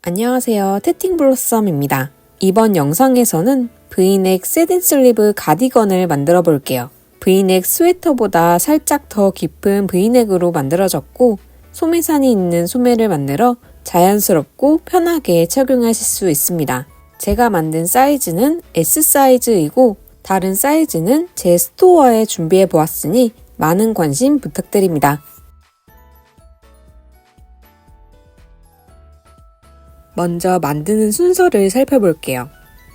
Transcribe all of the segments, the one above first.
안녕하세요. 태팅블로썸입니다. 이번 영상에서는 브이넥 세딘슬리브 가디건을 만들어 볼게요. 브이넥 스웨터보다 살짝 더 깊은 브이넥으로 만들어졌고 소매산이 있는 소매를 만들어 자연스럽고 편하게 착용하실 수 있습니다. 제가 만든 사이즈는 S 사이즈이고 다른 사이즈는 제 스토어에 준비해 보았으니 많은 관심 부탁드립니다. 먼저 만드는 순서를 살펴볼게요.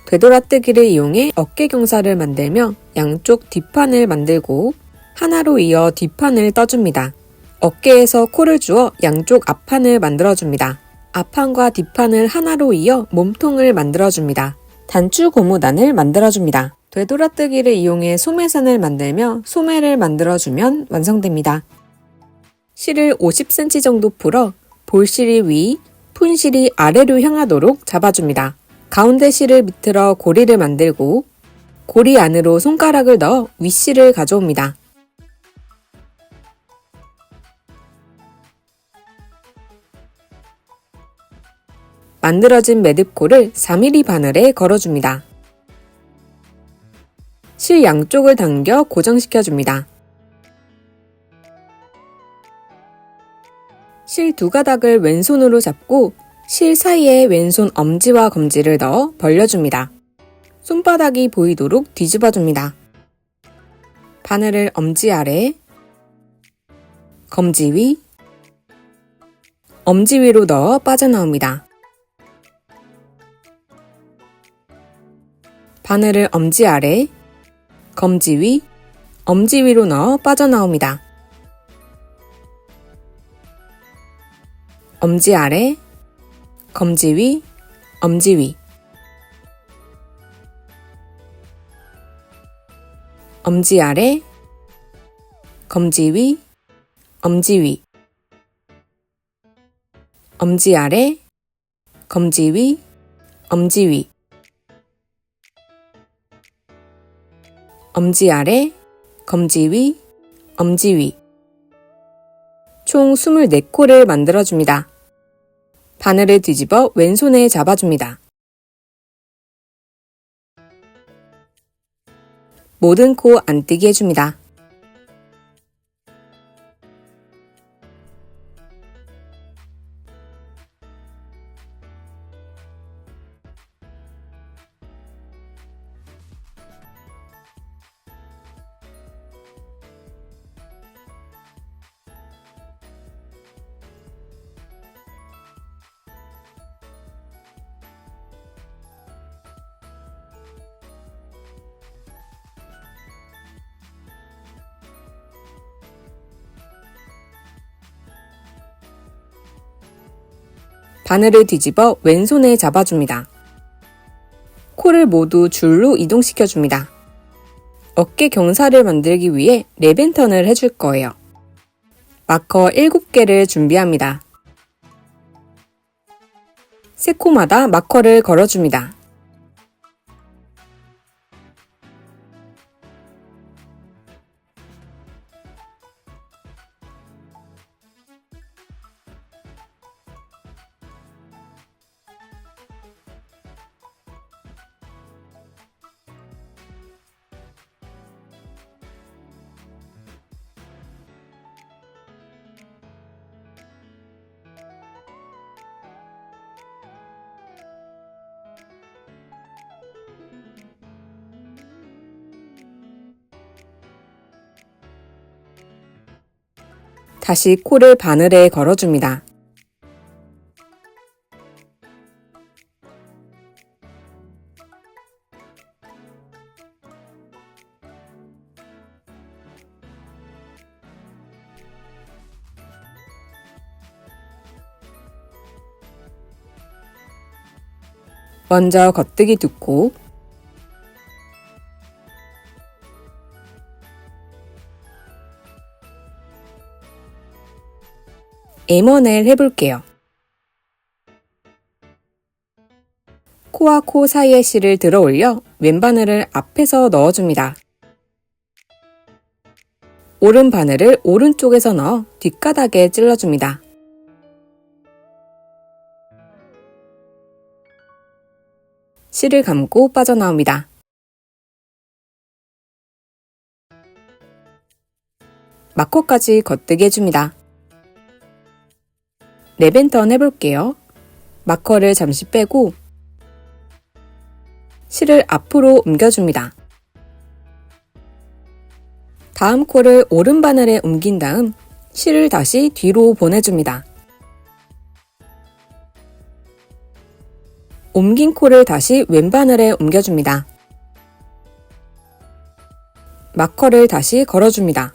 되돌아뜨기를 이용해 어깨 경사를 만들며 양쪽 뒷판을 만들고 하나로 이어 뒷판을 떠줍니다. 어깨에서 코를 주어 양쪽 앞판을 만들어줍니다. 앞판과 뒷판을 하나로 이어 몸통을 만들어줍니다. 단추 고무단을 만들어줍니다. 되돌아뜨기를 이용해 소매산을 만들며 소매를 만들어주면 완성됩니다. 실을 50cm 정도 풀어 볼실이 위, 푼실이 아래로 향하도록 잡아줍니다. 가운데 실을 밑으로 고리를 만들고 고리 안으로 손가락을 넣어 윗실을 가져옵니다. 만들어진 매듭코를 4mm 바늘에 걸어줍니다. 실 양쪽을 당겨 고정시켜줍니다. 실 두 가닥을 왼손으로 잡고 실 사이에 왼손 엄지와 검지를 넣어 벌려줍니다. 손바닥이 보이도록 뒤집어줍니다. 바늘을 엄지 아래, 검지 위, 엄지 위로 넣어 빠져나옵니다. 바늘을 엄지 아래, 검지 위, 엄지 위로 넣어 빠져나옵니다. 엄지 아래, 검지 위, 엄지 위, 엄지 아래, 검지 위, 엄지 위, 엄지 아래, 검지 위, 엄지 위, 엄지 아래, 검지 위, 엄지 위. 총 24코를 만들어줍니다. 바늘을 뒤집어 왼손에 잡아줍니다. 모든 코 안뜨기 해줍니다. 바늘을 뒤집어 왼손에 잡아줍니다. 코를 모두 줄로 이동시켜줍니다. 어깨 경사를 만들기 위해 랩앤턴을 해줄 거예요. 마커 7개를 준비합니다. 3코마다 마커를 걸어줍니다. 다시 코를 바늘에 걸어줍니다. 먼저 겉뜨기 2코, M1L 해볼게요. 코와 코 사이에 실을 들어 올려 왼바늘을 앞에서 넣어줍니다. 오른 바늘을 오른쪽에서 넣어 뒷가닥에 찔러줍니다. 실을 감고 빠져나옵니다. 마커까지 겉뜨게 해줍니다. 랩앤턴 해볼게요. 마커를 잠시 빼고 실을 앞으로 옮겨줍니다. 다음 코를 오른 바늘에 옮긴 다음 실을 다시 뒤로 보내줍니다. 옮긴 코를 다시 왼 바늘에 옮겨줍니다. 마커를 다시 걸어줍니다.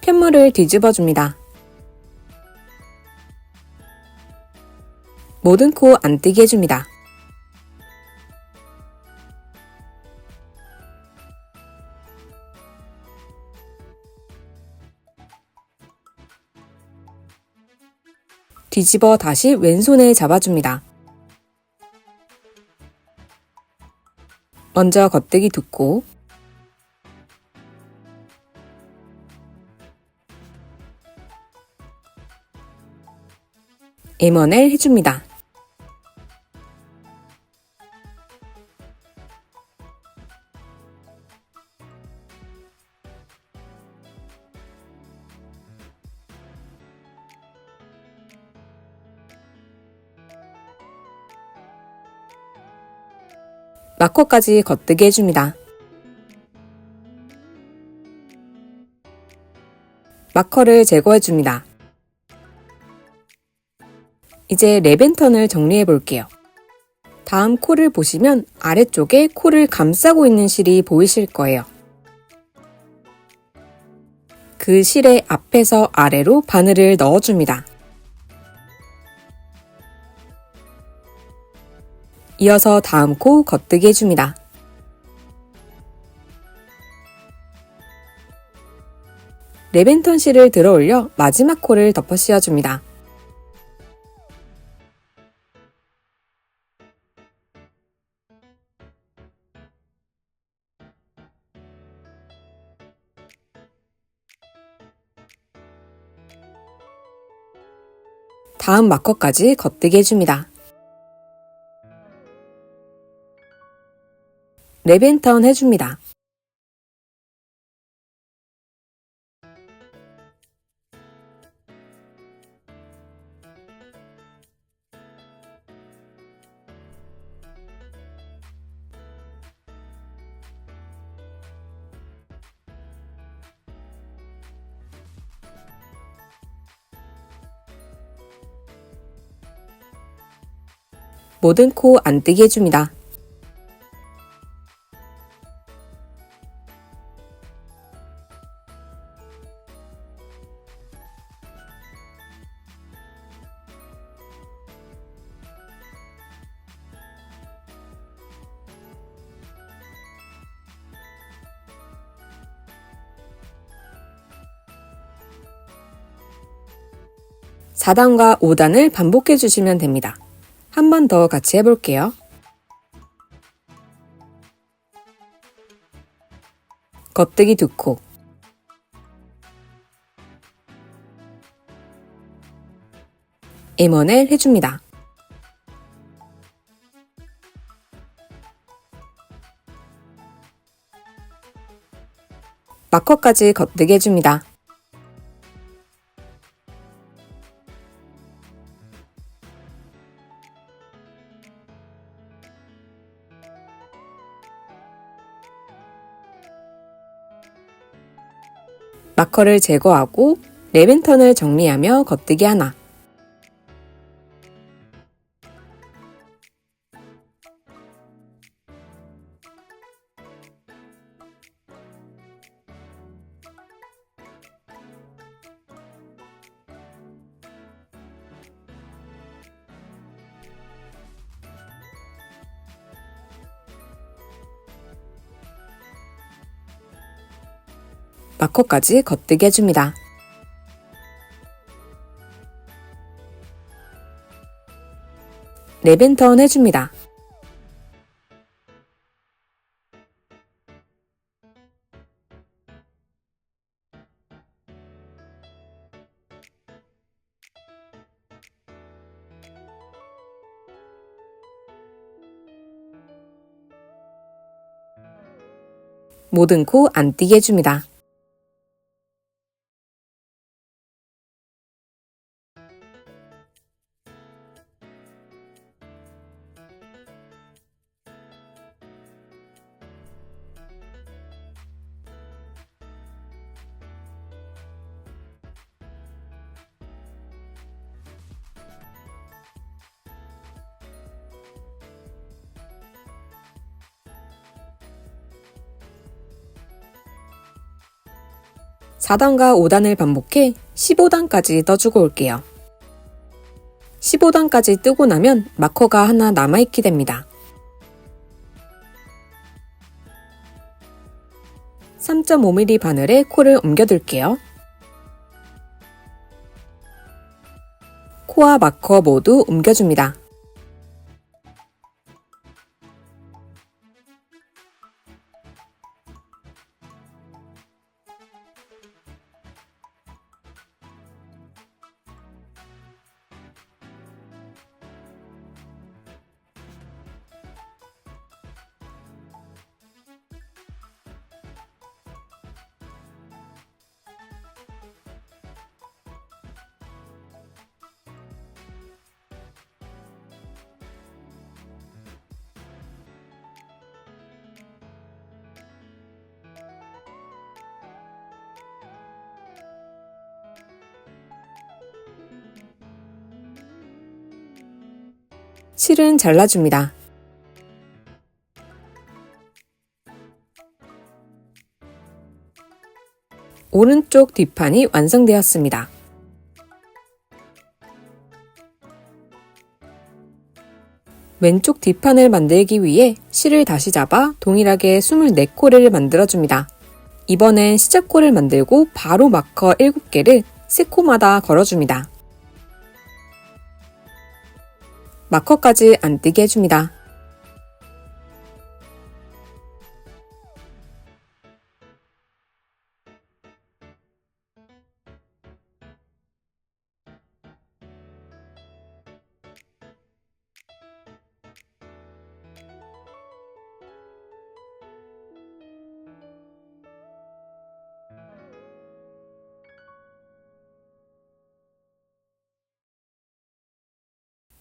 편물을 뒤집어줍니다. 모든 코 안 뜨게 해줍니다. 뒤집어 다시 왼손에 잡아줍니다. 먼저 겉뜨기 2코, M1L 해줍니다. 마커까지 겉뜨게 해줍니다. 마커를 제거해줍니다. 이제 랩앤턴을 정리해 볼게요. 다음 코를 보시면 아래쪽에 코를 감싸고 있는 실이 보이실 거예요. 그 실의 앞에서 아래로 바늘을 넣어줍니다. 이어서 다음 코 겉뜨기 해줍니다. 랩앤턴 실을 들어 올려 마지막 코를 덮어 씌워줍니다. 다음 마커까지 겉뜨기 해줍니다. 랩앤턴 해줍니다. 모든 코 안 뜨게 해줍니다. (4) 단과 (5) 단을 반복해 주시면 됩니다. 한 번 더 같이 해볼게요. 겉뜨기 2코, M1L 해줍니다. 마커까지 겉뜨기 해줍니다. 마커를 제거하고 랩앤턴을 정리하며 겉뜨기 하나, 마커까지 겉뜨기 해줍니다. 랩앤턴 해줍니다. 모든 코 안 띄게 해줍니다. (4단과) (5단을) 반복해 (15단까지) 떠주고 올게요. 15단까지 뜨고 나면 마커가 하나 남아있게 됩니다. 3.5mm 바늘에 코를 옮겨둘게요. 코와 마커 모두 옮겨줍니다. 실은 잘라줍니다. 오른쪽 뒷판이 완성되었습니다. 왼쪽 뒷판을 만들기 위해 실을 다시 잡아 동일하게 24코를 만들어줍니다. 이번엔 시작코를 만들고 바로 마커 7개를 3코마다 걸어줍니다. 마커까지 안 뜨게 해줍니다.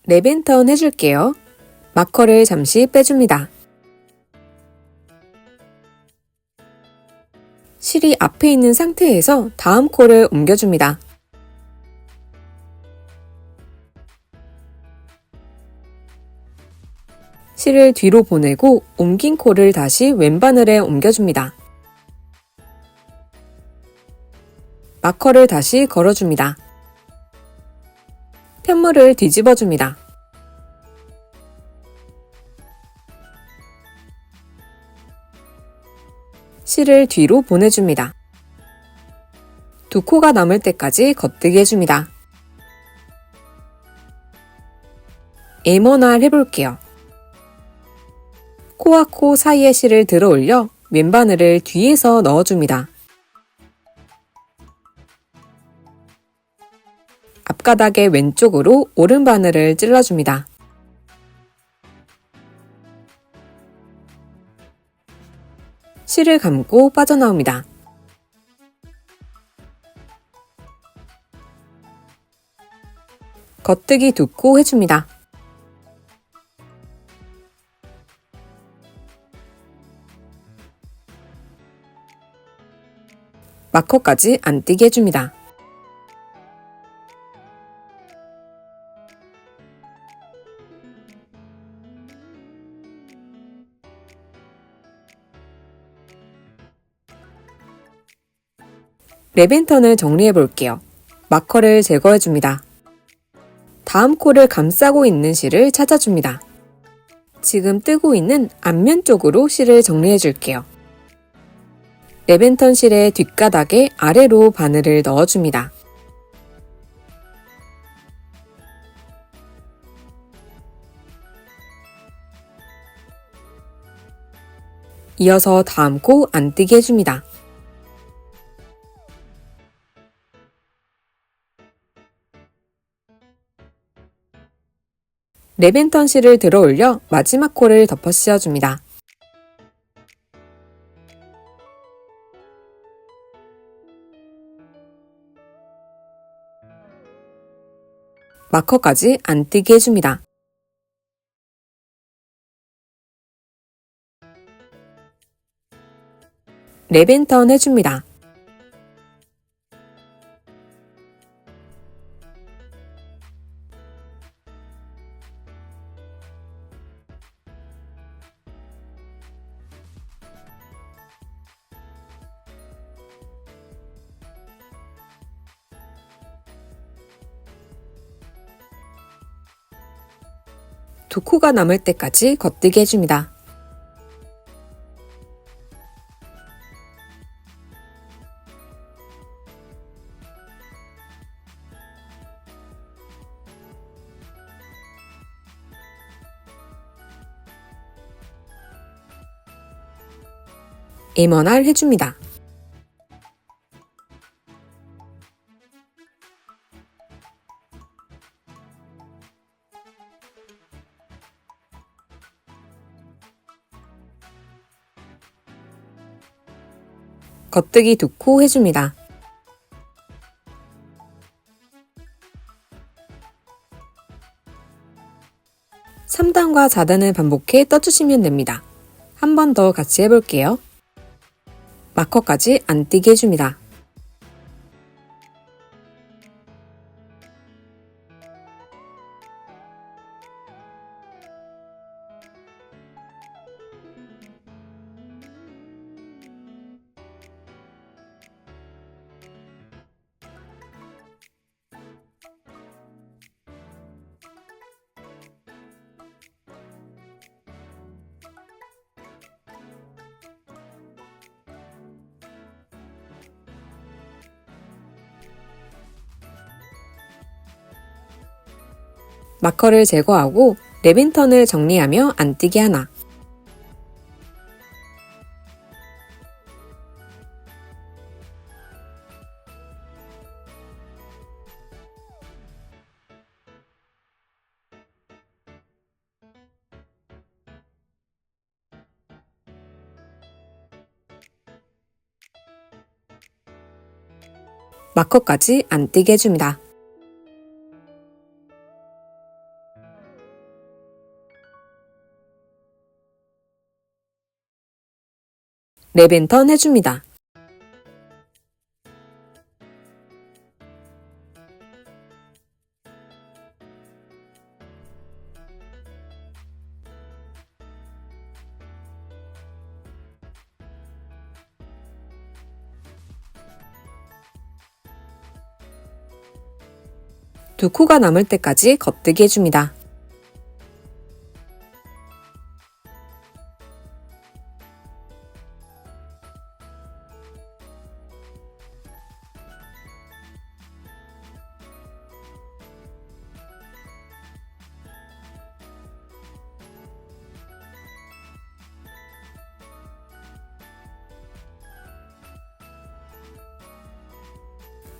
랩앤턴 해줄게요. 마커를 잠시 빼줍니다. 실이 앞에 있는 상태에서 다음 코를 옮겨줍니다. 실을 뒤로 보내고 옮긴 코를 다시 왼바늘에 옮겨줍니다. 마커를 다시 걸어줍니다. 편물을 뒤집어줍니다. 실을 뒤로 보내줍니다. 2코가 남을 때까지 겉뜨기 해줍니다. 에머날 해볼게요. 코와 코 사이에 실을 들어 올려 왼바늘을 뒤에서 넣어줍니다. 앞가닥의 왼쪽으로 오른바늘을 찔러줍니다. 실을 감고 빠져나옵니다. 겉뜨기 2코 해줍니다. 마커까지 안 띄게 해줍니다. 랩앤턴을 정리해 볼게요. 마커를 제거해 줍니다. 다음 코를 감싸고 있는 실을 찾아줍니다. 지금 뜨고 있는 앞면 쪽으로 실을 정리해 줄게요. 랩앤턴 실의 뒷가닥에 아래로 바늘을 넣어줍니다. 이어서 다음 코 안 뜨게 해줍니다. 랩앤턴 실을 들어 올려 마지막 코를 덮어 씌워줍니다. 마커까지 안 띄게 해줍니다. 랩앤턴 해줍니다. 두 코가 남을 때까지 겉뜨기 해줍니다. M1R 해줍니다. 겉뜨기 두 코 해줍니다. (3단과 4단을) 반복해 떠주시면 됩니다. 한 번 더 같이 해볼게요. 마커까지 안 띄게 해줍니다. 마커를 제거하고 랩앤턴을 정리하며 안 띄기 하나. 마커까지 안 띄게 해줍니다. 랩앤턴 해줍니다. 두 코가 남을 때까지 겉뜨기 해줍니다.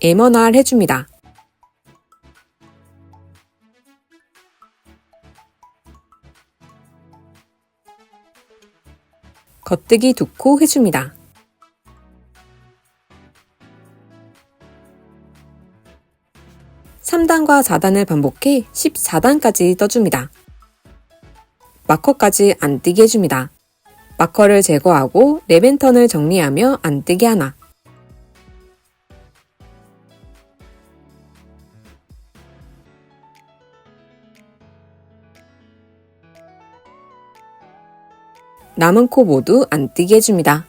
M1R 해줍니다. 겉뜨기 두 코 해줍니다. (3단과 4단을) 반복해 (14단까지) 떠줍니다. 마커까지 안 띄게 해줍니다. 마커를 제거하고 랩앤턴을 정리하며 안 띄기 하나. 남은 코 모두 안 띄게 해줍니다.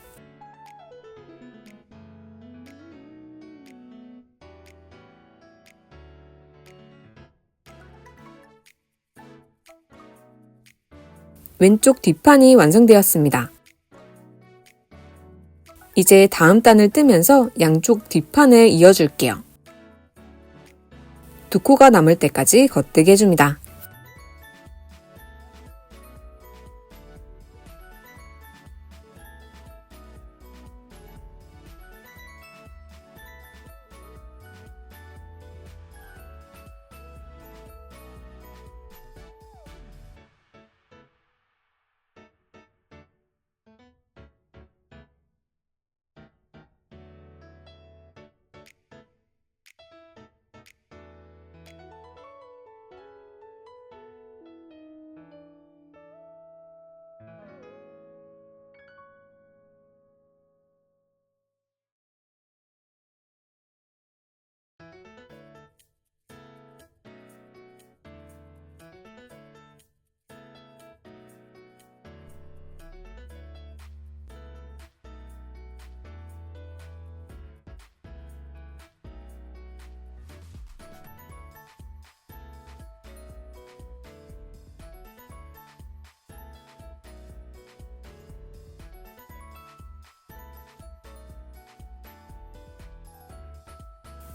왼쪽 뒷판이 완성되었습니다. 이제 다음 단을 뜨면서 양쪽 뒷판을 이어줄게요. 두 코가 남을 때까지 겉뜨기 해줍니다.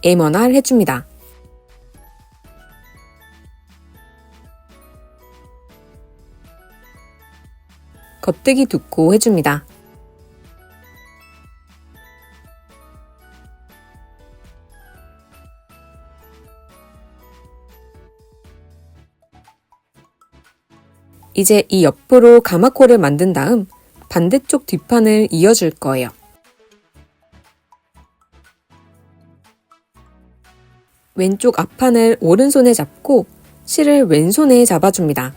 M1R 해줍니다. 겉뜨기 2코 해줍니다. 이제 이 옆으로 가마코를 만든 다음 반대쪽 뒷판을 이어줄 거예요. 왼쪽 앞판을 오른손에 잡고 실을 왼손에 잡아줍니다.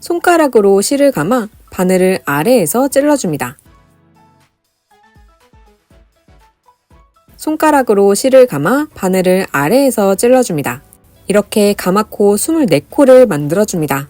손가락으로 실을 감아 바늘을 아래에서 찔러줍니다. 손가락으로 실을 감아 바늘을 아래에서 찔러줍니다. 이렇게 가마코 24코를 만들어줍니다.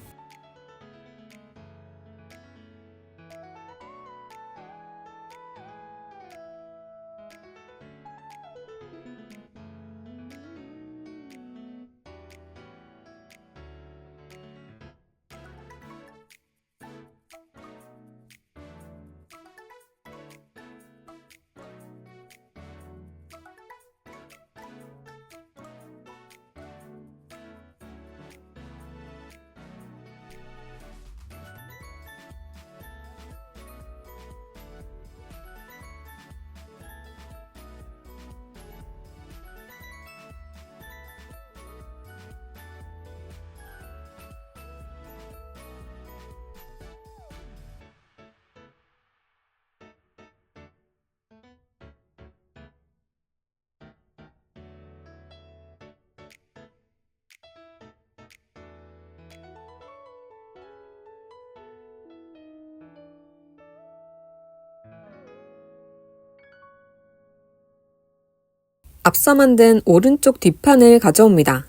앞서 만든 오른쪽 뒷판을 가져옵니다.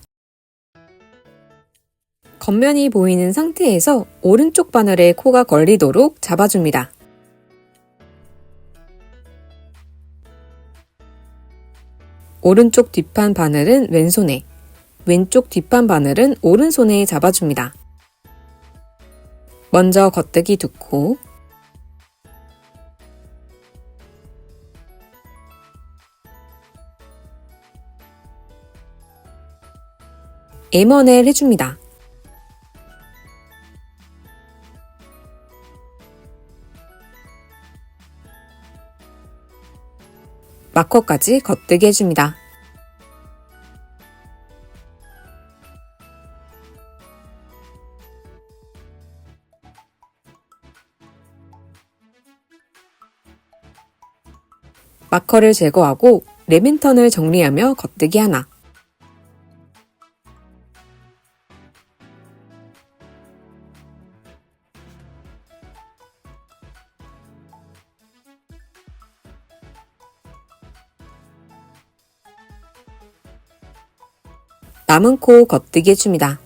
겉면이 보이는 상태에서 오른쪽 바늘에 코가 걸리도록 잡아줍니다. 오른쪽 뒷판 바늘은 왼손에, 왼쪽 뒷판 바늘은 오른손에 잡아줍니다. 먼저 겉뜨기 2코, M1L 해줍니다. 마커까지 겉뜨기 해줍니다. 마커를 제거하고 레민턴을 정리하며 겉뜨기 하나, 남은 코 겉뜨기 해줍니다.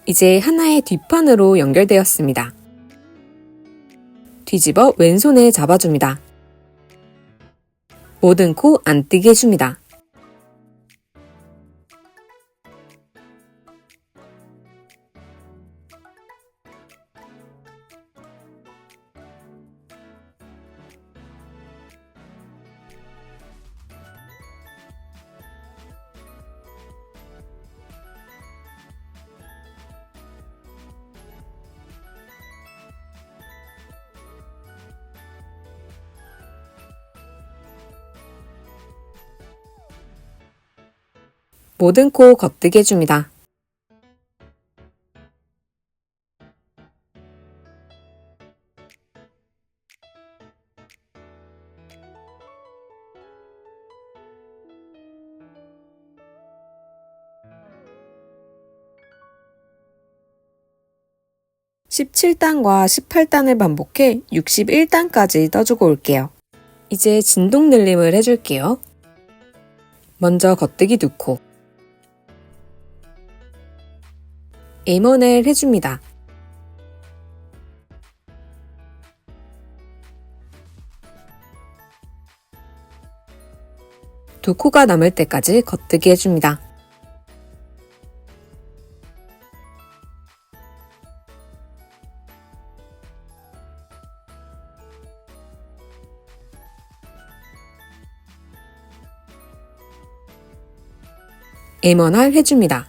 이제 하나의 뒷판으로 연결되었습니다. 뒤집어 왼손에 잡아줍니다. 모든 코 안뜨기 해줍니다. 모든 코 겉뜨기 해줍니다. (17단과) (18단을) 반복해 (61단까지) 떠주고 올게요. 이제 진동 늘림을 해줄게요. 먼저 겉뜨기 2코, M1L 해줍니다. 두 코가 남을 때까지 겉뜨기 해줍니다. M1R 해줍니다.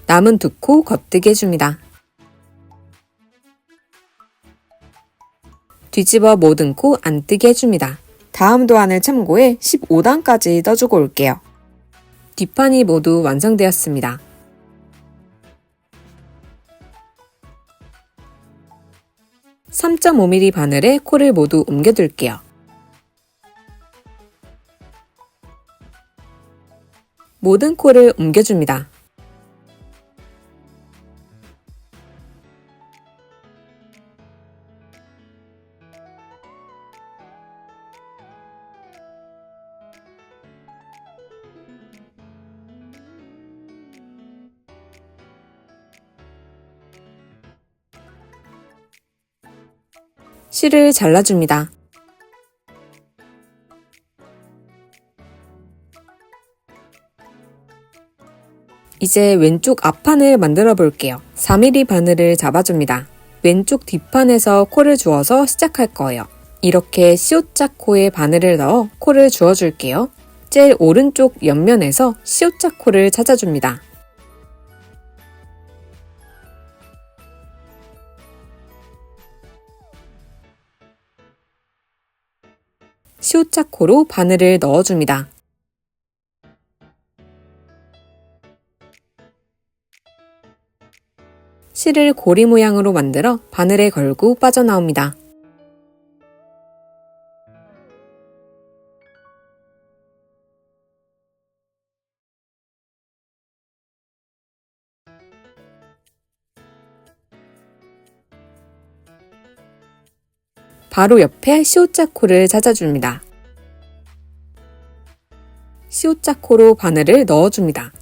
남은 2코 겉뜨기 해줍니다. 뒤집어 모든 코 안뜨기 해줍니다. 다음 도안을 참고해 15단까지 떠주고 올게요. 뒷판이 모두 완성되었습니다. (3.5mm) 바늘에 코를 모두 옮겨둘게요. 모든 코를 옮겨줍니다. 실을 잘라줍니다. 이제 왼쪽 앞판을 만들어 볼게요. 4mm 바늘을 잡아줍니다. 왼쪽 뒷판에서 코를 주어서 시작할 거예요. 이렇게 C자 코에 바늘을 넣어 코를 주어줄게요. 제일 오른쪽 옆면에서 C자 코를 찾아줍니다. C자 코로 바늘을 넣어줍니다. 실을 고리 모양으로 만들어 바늘에 걸고 빠져나옵니다. 바로 옆에 C자 코를 찾아줍니다. C자 코로 바늘을 넣어줍니다.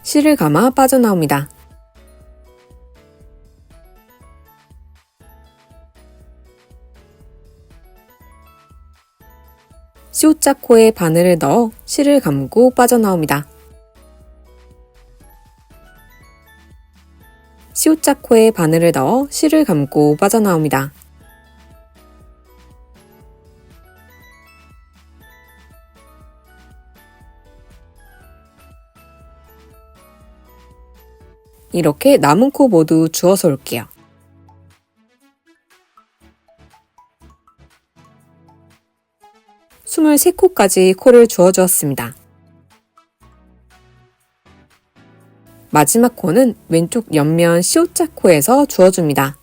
실을 감아 빠져나옵니다. C자 코에 바늘을 넣어 실을 감고 빠져나옵니다. C자 코에 바늘을 넣어 실을 감고 빠져나옵니다. 이렇게 남은 코 모두 주워서 올게요. (23) 코까지 코를 주어주었습니다. 마지막 코는 왼쪽 옆면 C자 코에서 주어줍니다.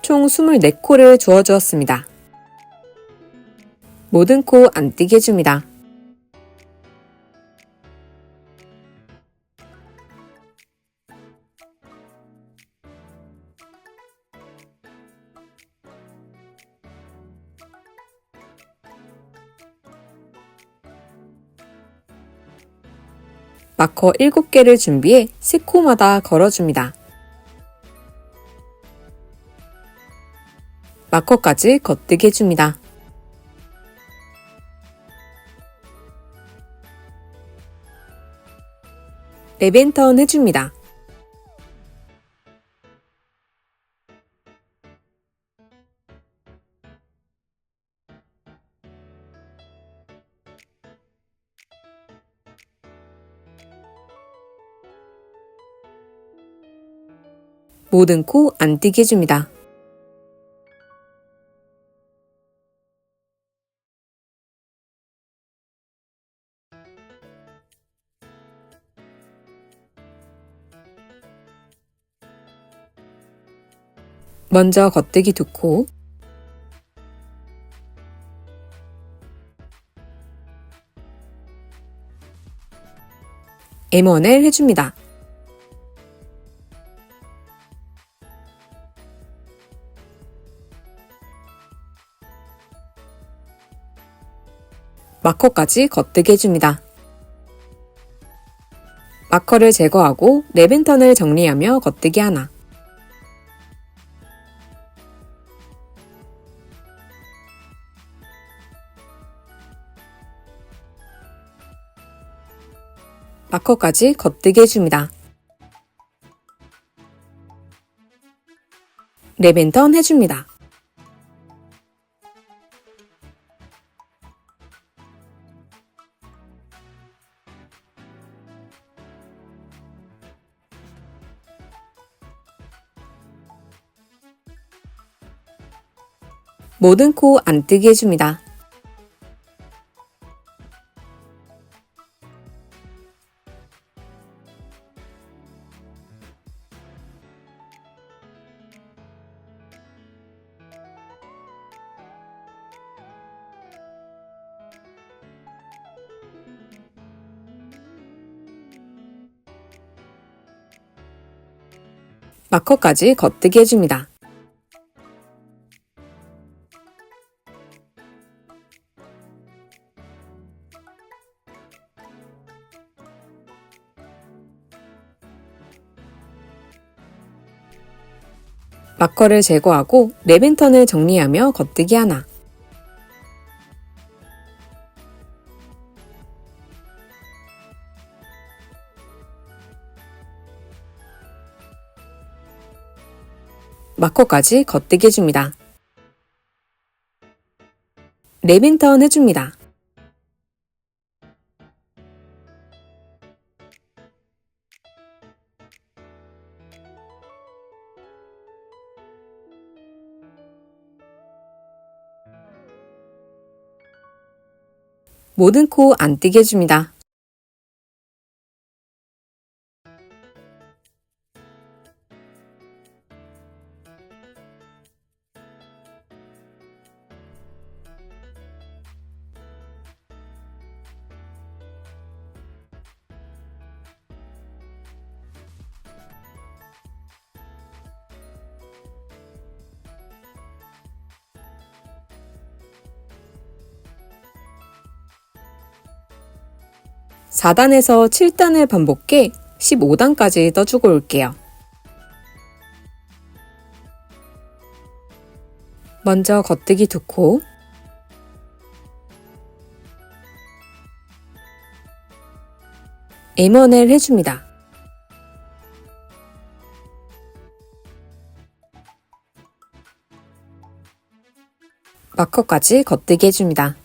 총 24코를 주어주었습니다. 모든 코 안뜨기 해줍니다. 마커 7개를 준비해 3코마다 걸어줍니다. 마커까지 겉뜨기 해줍니다. 레벤턴 해줍니다. 모든 코 안뜨기 해줍니다. 먼저 겉뜨기 2코, M1L 해줍니다. 마커까지 겉뜨기 해줍니다. 마커를 제거하고 랩 앤 턴을 정리하며 겉뜨기 하나. 마커까지 겉뜨기 해줍니다. 랩 앤 턴 해줍니다. 모든 코 안뜨기 해줍니다. 마커까지 겉뜨기 해줍니다. 마커를 제거하고 랩 앤 턴을 정리하며 겉뜨기 하나. 마커까지 겉뜨기 해줍니다. 랩 앤 턴 해줍니다. 모든 코 안뜨기 해줍니다. (4단에서) (7단을) 반복해 (15단까지) 떠주고 올게요. 먼저 겉뜨기 2코, M1L 해줍니다. 마커까지 겉뜨기 해줍니다.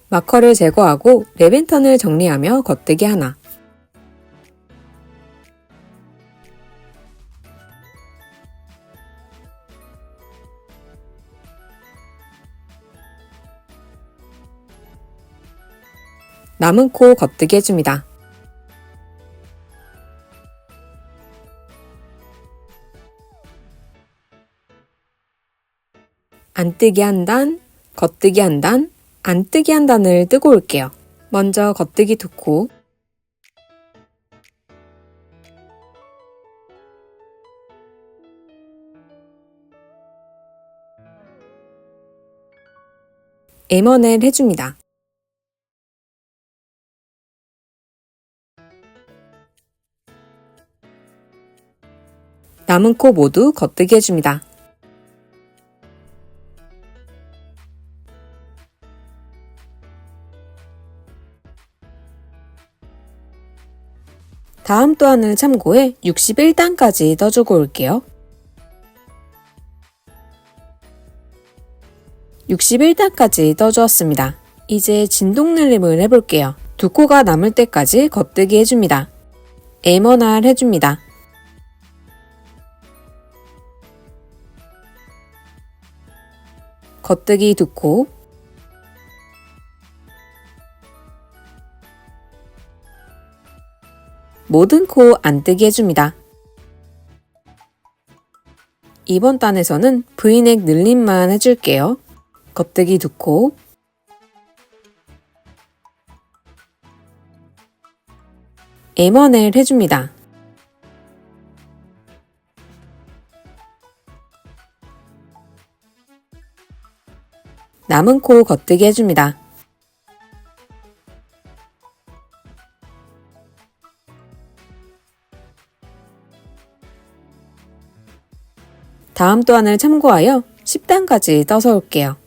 마커를 제거하고 랩 앤 턴을 정리하며 겉뜨기 하나. 남은 코 겉뜨기 해줍니다. 안뜨기 한 단, 겉뜨기 한 단, 안뜨기 한 단을 뜨고 올게요. 먼저 겉뜨기 2코, M1L 해줍니다. 남은 코 모두 겉뜨기 해줍니다. 다음 또한을 참고해 61단까지 떠주고 올게요. 61단까지 떠주었습니다. 이제 진동 늘림을 해볼게요. 두 코가 남을 때까지 겉뜨기 해줍니다. 에머날 해줍니다. 겉뜨기 두 코, 모든 코 안뜨기 해줍니다. 이번 단에서는 V넥 늘림만 해줄게요. 겉뜨기 두 코, 에머넬 해줍니다. 남은 코 겉뜨기 해줍니다. 다음 또한을 참고하여 10단까지 떠서 올게요.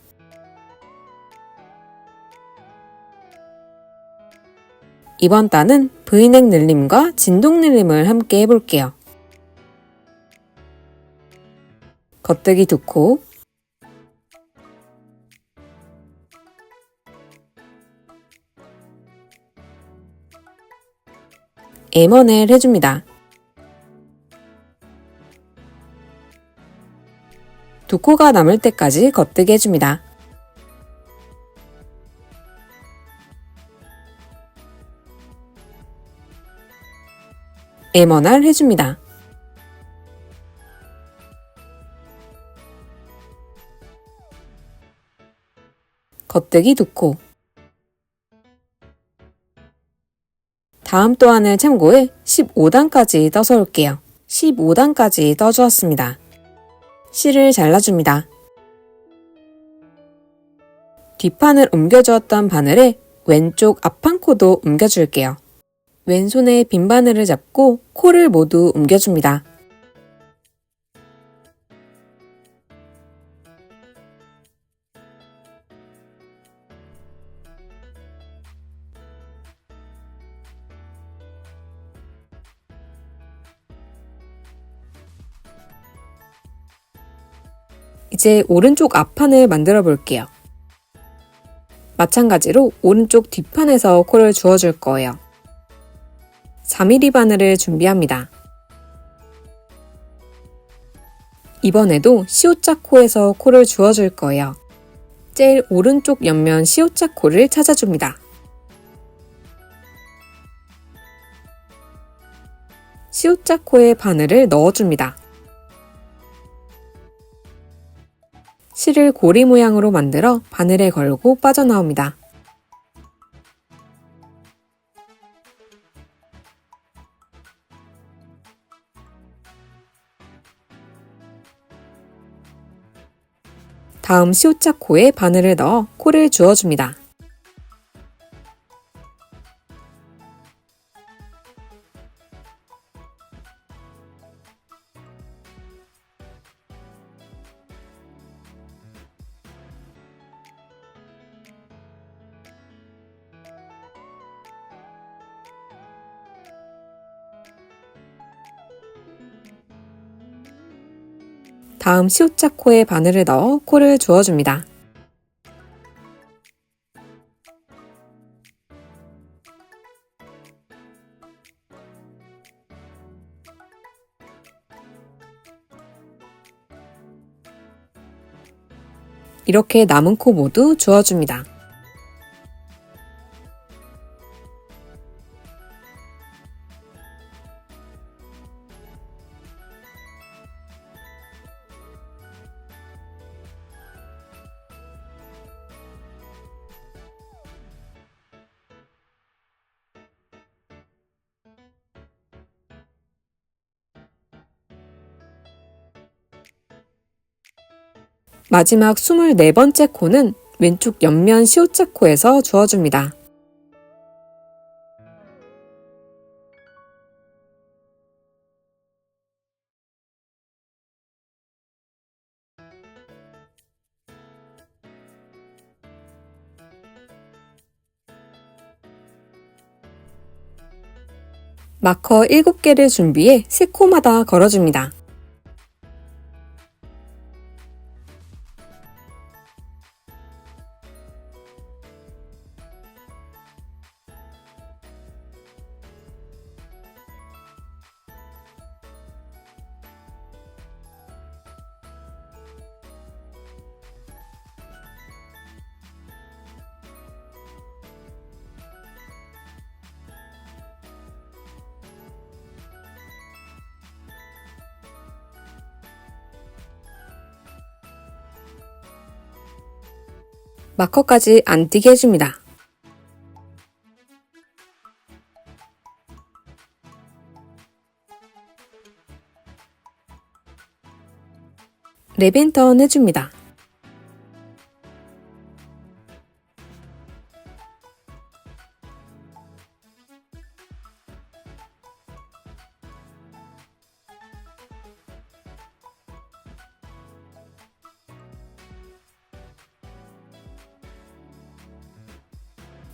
이번 단은 V넥 늘림과 진동 늘림을 함께 해볼게요. 겉뜨기 두 코, 에머넬 해줍니다. 두 코가 남을 때까지 겉뜨기 해줍니다. 에머날 해줍니다. 겉뜨기 두 코. 다음 또한을 참고해 15단까지 떠서 올게요. 15단까지 떠주었습니다. 실을 잘라줍니다. 뒷판을 옮겨주었던 바늘에 왼쪽 앞 한 코도 옮겨줄게요. 왼손에 빈 바늘을 잡고 코를 모두 옮겨줍니다. 이제 오른쪽 앞판을 만들어 볼게요. 마찬가지로 오른쪽 뒷판에서 코를 주어줄 거예요. 4mm 바늘을 준비합니다. 이번에도 C자 코에서 코를 주어줄 거예요. 제일 오른쪽 옆면 C자 코를 찾아줍니다. C자 코에 바늘을 넣어줍니다. 실을 고리 모양으로 만들어 바늘에 걸고 빠져나옵니다. 다음 C자 코에 바늘을 넣어 코를 주어줍니다. 다음 C자 코에 바늘을 넣어 코를 주어줍니다. 이렇게 남은 코 모두 주어줍니다. 마지막 24번째 코는 왼쪽 옆면 C자 코에서 주어줍니다. 마커 7개를 준비해 3코마다 걸어줍니다. 마커까지 안 띄게 해줍니다. 랩 앤 턴 해줍니다.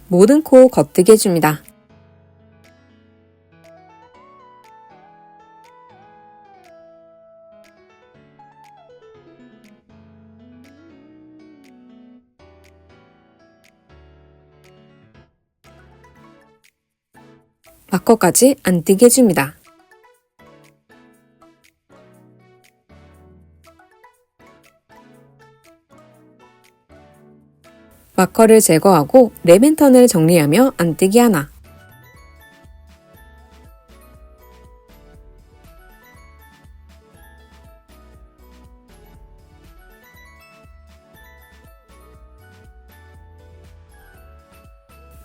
모든 코 겉뜨게 해줍니다. 마커까지 안 띄게 해줍니다. 마커를 제거하고 랩 앤 턴을 정리하며 안 띄기 하나.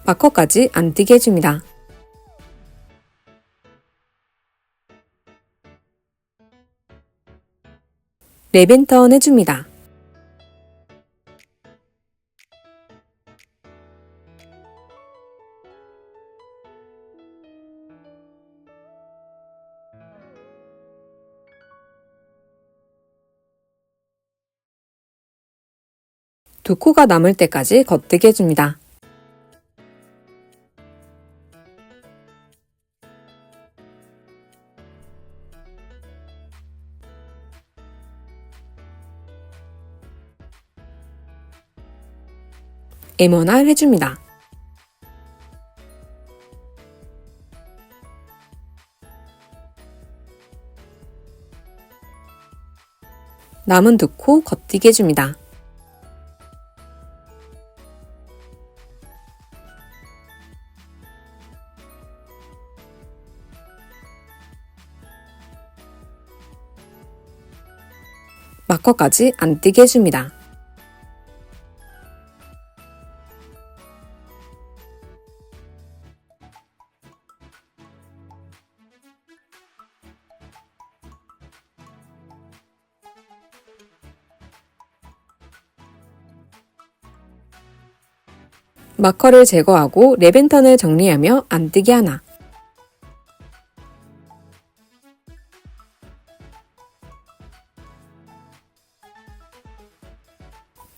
마커까지 안 띄게 해줍니다. 랩 앤 턴 해줍니다. 두 코가 남을 때까지 겉뜨게 해줍니다. M1R 해줍니다. 남은 두 코 겉뜨게 해줍니다. 마커까지 안 띄게 해줍니다. 마커를 제거하고 랩 앤 턴을 정리하며 안 띄기 하나.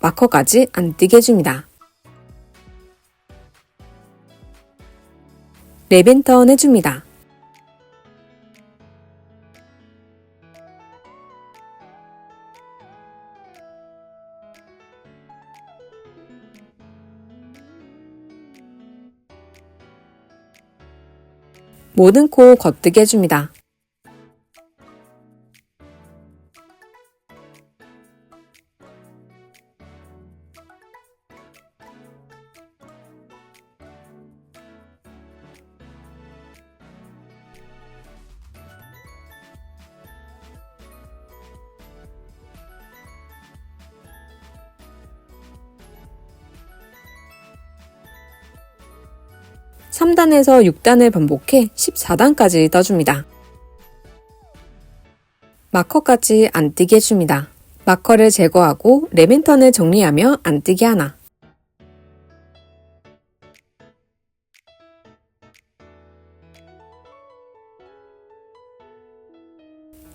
마커까지 안 띄게 해줍니다. 랩 앤 턴 해줍니다. 모든 코 겉뜨게 해줍니다. (3단에서) (6단을) 반복해 (14단까지) 떠줍니다. 마커까지 안 띄게 해줍니다. 마커를 제거하고 랩 앤 턴을 정리하며 안 띄기 하나.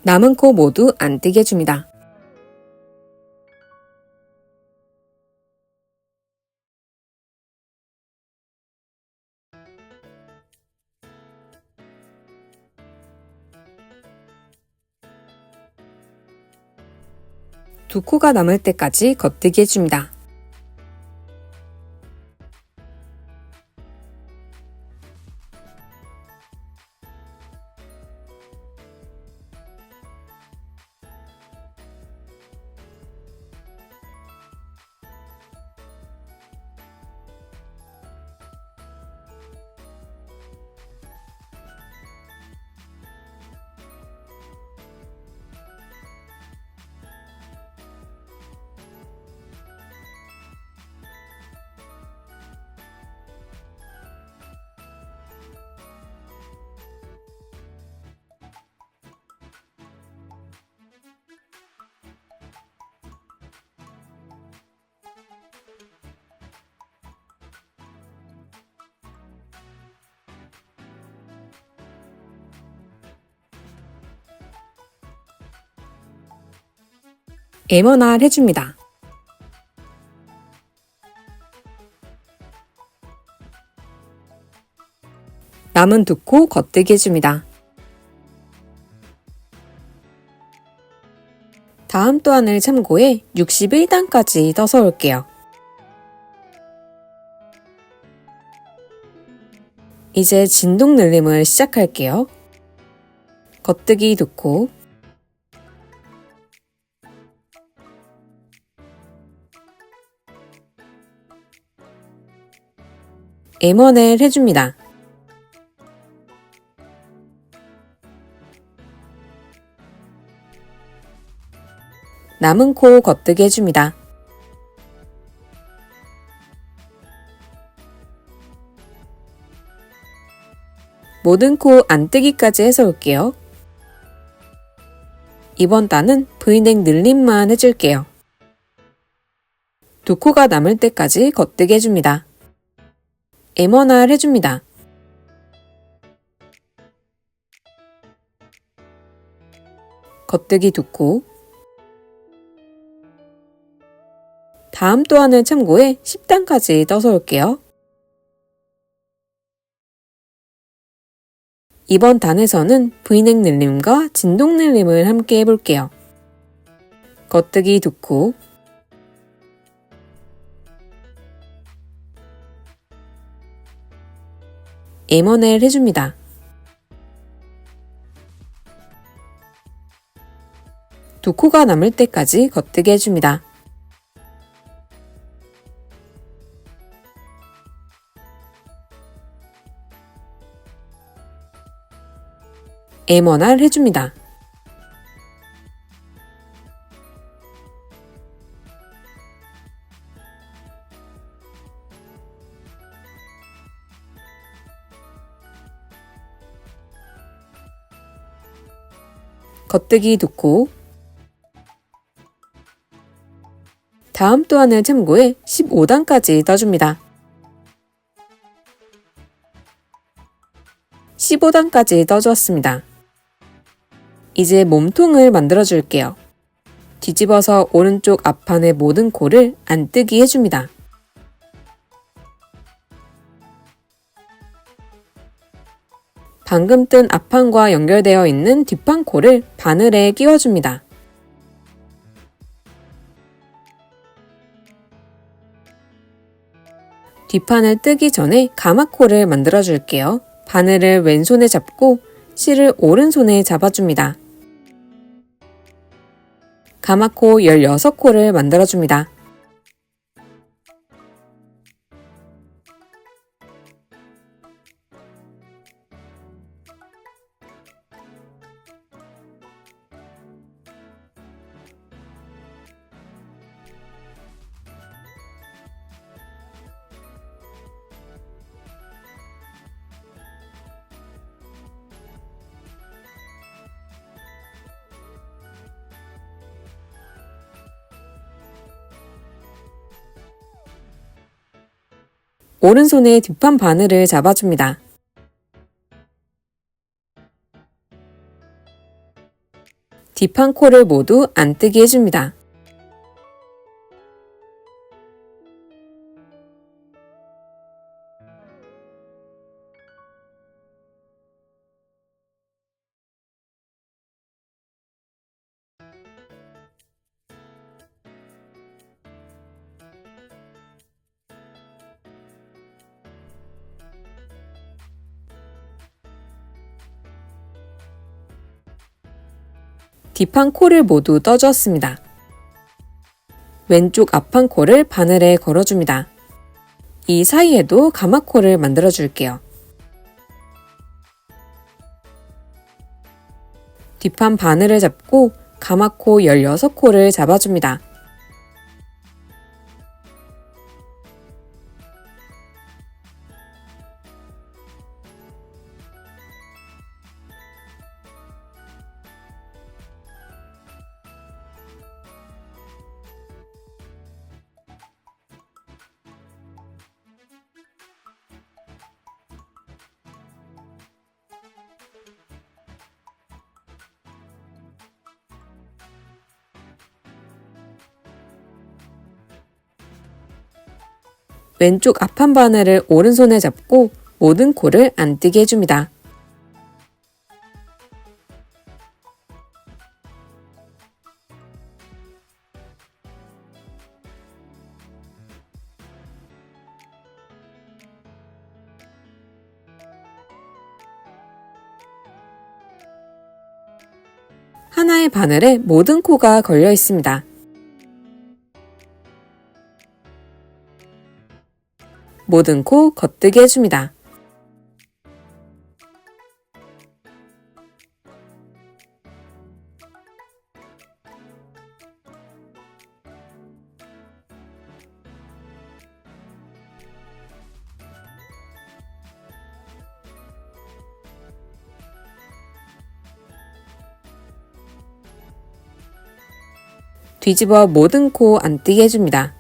남은 코 모두 안 띄게 해줍니다. 두 코가 남을 때까지 겉뜨기 해줍니다. 에머날 해줍니다. 남은 2코 겉뜨기 해줍니다. 다음 또한을 참고해 61단까지 떠서 올게요. 이제 진동 늘림을 시작할게요. 겉뜨기 2코, M1을 해줍니다. 남은 코 겉뜨기 해줍니다. 모든 코 안뜨기까지 해서 올게요. 이번 단은 V넥 늘림만 해줄게요. 2코가 남을 때까지 겉뜨기 해줍니다. M1알 해줍니다. 겉뜨기 2코, 다음 또한을 참고해 10단까지 떠서 올게요. 이번 단에서는 V넥 늘림과 진동 늘림을 함께 해볼게요. 겉뜨기 2코, M1을 해줍니다. 두 코가 남을 때까지 겉뜨기 해줍니다. M1알 해줍니다. 겉뜨기 2코, 다음 또한을 참고해 15단까지 떠줍니다. 15단까지 떠주었습니다. 이제 몸통을 만들어 줄게요. 뒤집어서 오른쪽 앞판의 모든 코를 안뜨기 해줍니다. 방금 뜬 앞판과 연결되어 있는 뒷판 코를 바늘에 끼워줍니다. 뒷판을 뜨기 전에 가마코를 만들어 줄게요. 바늘을 왼손에 잡고 실을 오른손에 잡아줍니다. 가마코 16코를 만들어줍니다. 오른손에 뒷판 바늘을 잡아줍니다. 뒷판 코를 모두 안뜨기 해줍니다. 뒷판 코를 모두 떠주었습니다. 왼쪽 앞판 코를 바늘에 걸어줍니다. 이 사이에도 가마코를 만들어 줄게요. 뒷판 바늘을 잡고 가마코 16코를 잡아줍니다. 왼쪽 앞판 바늘을 오른손에 잡고 모든 코를 안 뜨게 해줍니다. 하나의 바늘에 모든 코가 걸려 있습니다. 모든 코 겉뜨기 해줍니다. 뒤집어 모든 코 안 뜨게 해줍니다.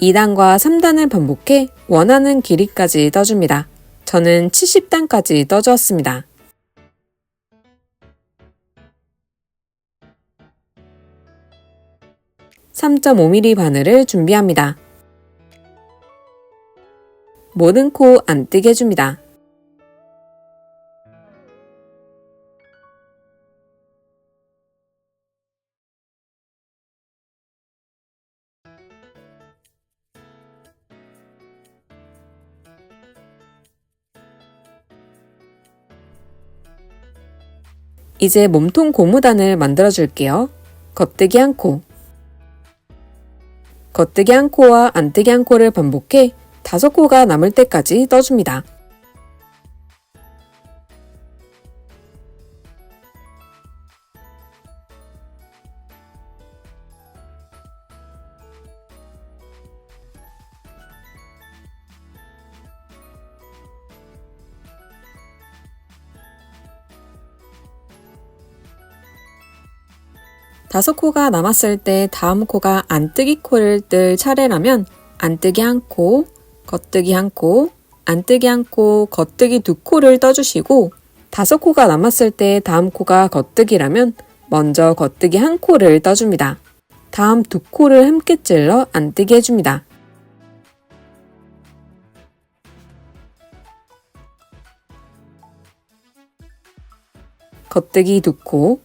2단과 3단을 반복해 원하는 길이까지 떠줍니다. 저는 70단까지 떠주었습니다. 3.5mm 바늘을 준비합니다. 모든 코 안 뜨게 해줍니다. 이제 몸통 고무단을 만들어 줄게요. 겉뜨기 한 코, 겉뜨기 한 코와 안뜨기 한 코를 반복해 5코가 남을 때까지 떠줍니다. 다섯 코가 남았을 때 다음 코가 안뜨기 코를 뜰 차례라면 안뜨기 한 코, 겉뜨기 한 코, 안뜨기 한 코, 겉뜨기 2코를 떠주시고 5코가 남았을 때 다음 코가 겉뜨기라면 먼저 겉뜨기 한 코를 떠줍니다. 다음 2코를 함께 찔러 안뜨기 해줍니다. 겉뜨기 2코,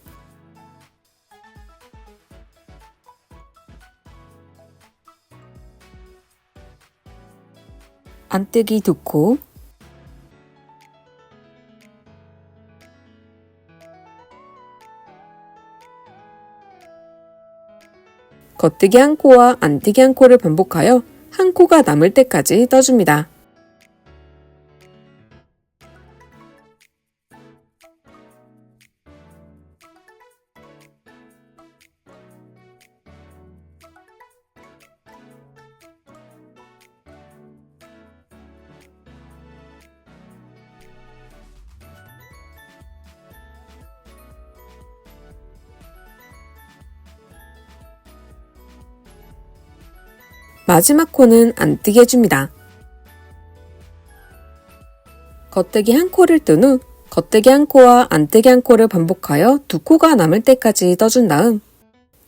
안뜨기 2코, 겉뜨기 한 코와 안뜨기 한 코를 반복하여 한 코가 남을 때까지 떠줍니다. 마지막 코는 안뜨기 해줍니다. 겉뜨기 한 코를 뜬 후 겉뜨기 한 코와 안뜨기 한 코를 반복하여 2코가 남을 때까지 떠준 다음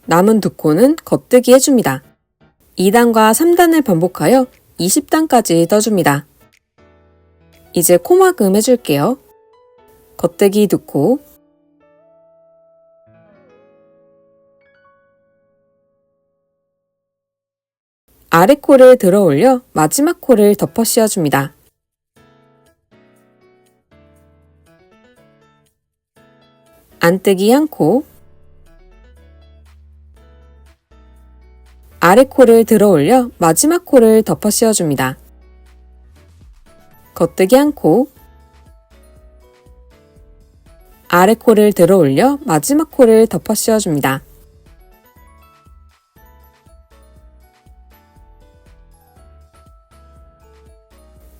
남은 2코는 겉뜨기 해줍니다. 2단과 3단을 반복하여 20단까지 떠줍니다. 이제 코막음 해줄게요. 겉뜨기 2코, 아래 코를 들어 올려 마지막 코를 덮어 씌워줍니다. 안뜨기 한 코, 아래 코를 들어 올려 마지막 코를 덮어 씌워줍니다. 겉뜨기 한 코, 아래 코를 들어 올려 마지막 코를 덮어 씌워줍니다.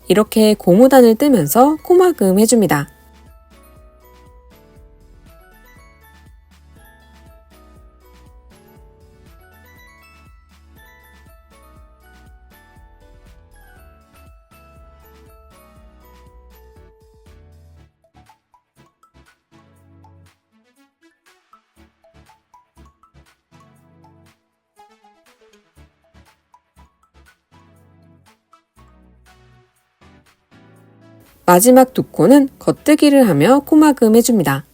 이렇게 고무단을 뜨면서 코막음 해줍니다. 마지막 두 코는 겉뜨기를 하며 코막음 해줍니다.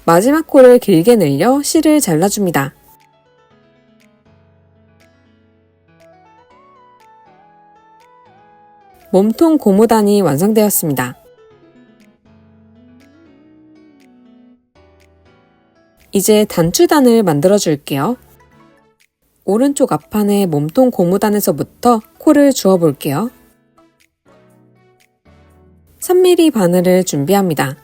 마지막 코를 길게 늘려 실을 잘라줍니다. 몸통 고무단이 완성되었습니다. 이제 단추단을 만들어 줄게요. 오른쪽 앞판에 몸통 고무단에서부터 코를 주어 볼게요. 3mm 바늘을 준비합니다.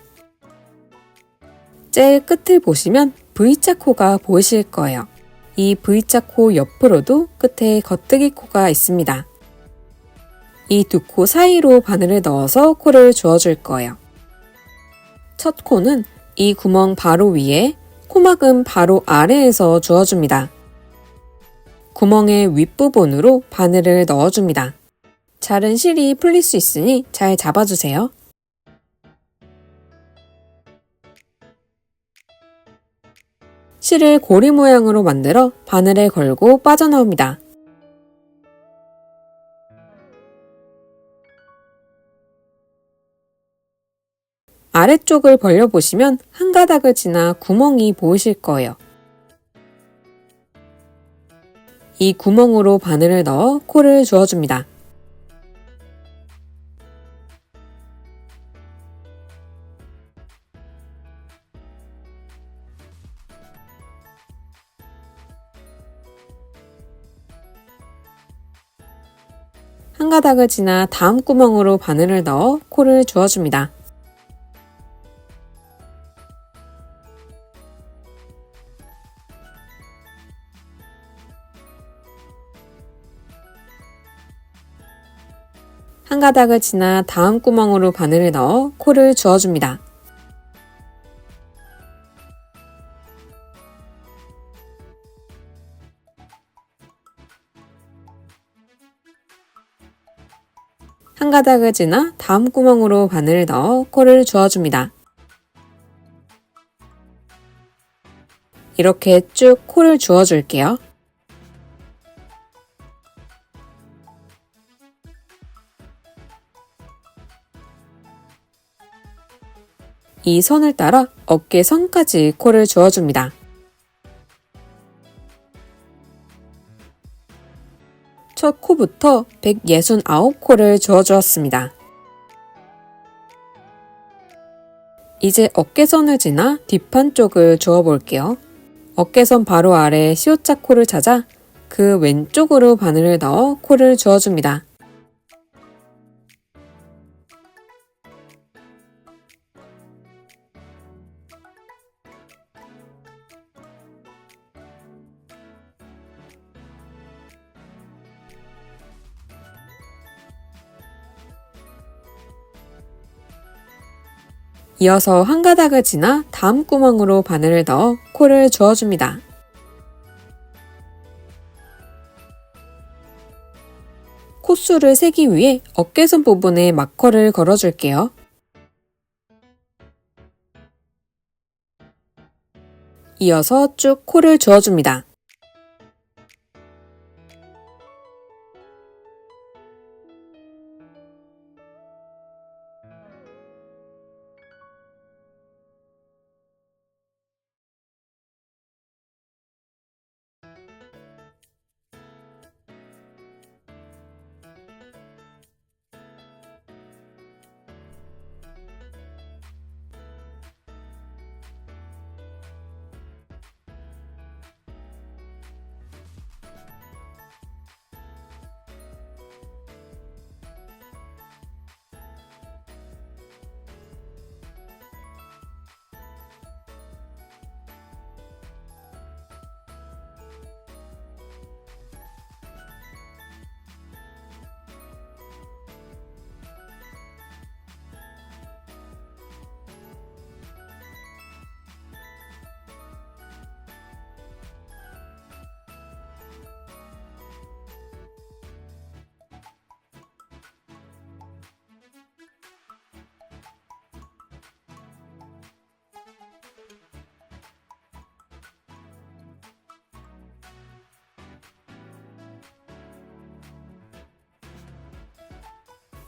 제일 끝을 보시면 V자 코가 보이실 거예요. 이 V자 코 옆으로도 끝에 겉뜨기 코가 있습니다. 이 두 코 사이로 바늘을 넣어서 코를 주어줄 거예요. 첫 코는 이 구멍 바로 위에, 코막음 바로 아래에서 주어줍니다. 구멍의 윗부분으로 바늘을 넣어줍니다. 자른 실이 풀릴 수 있으니 잘 잡아주세요. 실을 고리 모양으로 만들어 바늘에 걸고 빠져나옵니다. 아래쪽을 벌려보시면 한 가닥을 지나 구멍이 보이실 거예요. 이 구멍으로 바늘을 넣어 코를 주어줍니다. 한 가닥을 지나 다음 구멍으로 바늘을 넣어 코를 주어줍니다. 한 가닥을 지나 다음 구멍으로 바늘을 넣어 코를 주어줍니다. 한 가닥을 지나 다음 구멍으로 바늘을 넣어 코를 주어줍니다. 이렇게 쭉 코를 주어줄게요. 이 선을 따라 어깨선까지 코를 주어줍니다. 첫 코부터 169코를 주어주었습니다. 이제 어깨선을 지나 뒷판 쪽을 주어볼게요. 어깨선 바로 아래 시옷자 코를 찾아 그 왼쪽으로 바늘을 넣어 코를 주어줍니다. 이어서 한 가닥을 지나 다음 구멍으로 바늘을 넣어 코를 주어줍니다. 코수를 세기 위해 어깨선 부분에 마커를 걸어줄게요. 이어서 쭉 코를 주어줍니다.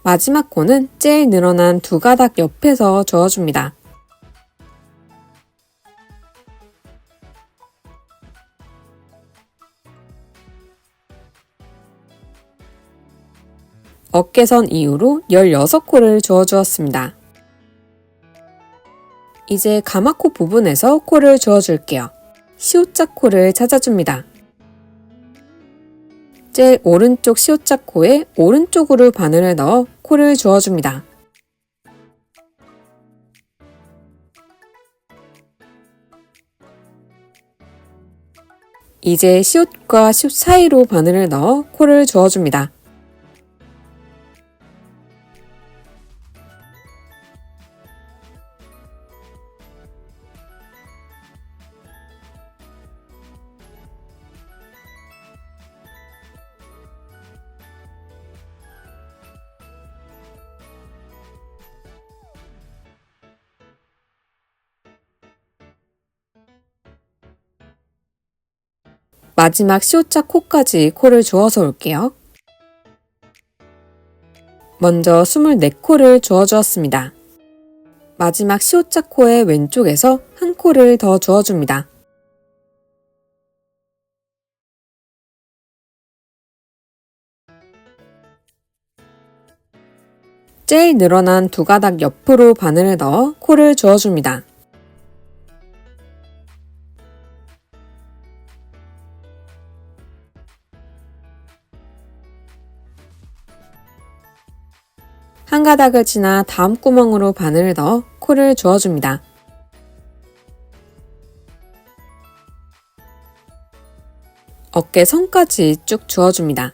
마지막 코는 제일 늘어난 두 가닥 옆에서 저어줍니다. 어깨선 이후로 16코를 저어주었습니다. 이제 가마코 부분에서 코를 저어줄게요. C자 코를 찾아줍니다. 제일 오른쪽 C자 코에 오른쪽으로 바늘을 넣어 코를 저어줍니다. 이제 C과 C 사이로 바늘을 넣어 코를 저어줍니다. 마지막 C자 코까지 코를 저어서 올게요. 먼저 24코를 저어주었습니다. 마지막 C자 코의 왼쪽에서 한 코를 더 저어줍니다. 제일 늘어난 두 가닥 옆으로 바늘을 넣어 코를 저어줍니다. 한 가닥을 지나 다음 구멍으로 바늘을 넣어 코를 저어줍니다. 어깨 선까지 쭉 저어줍니다.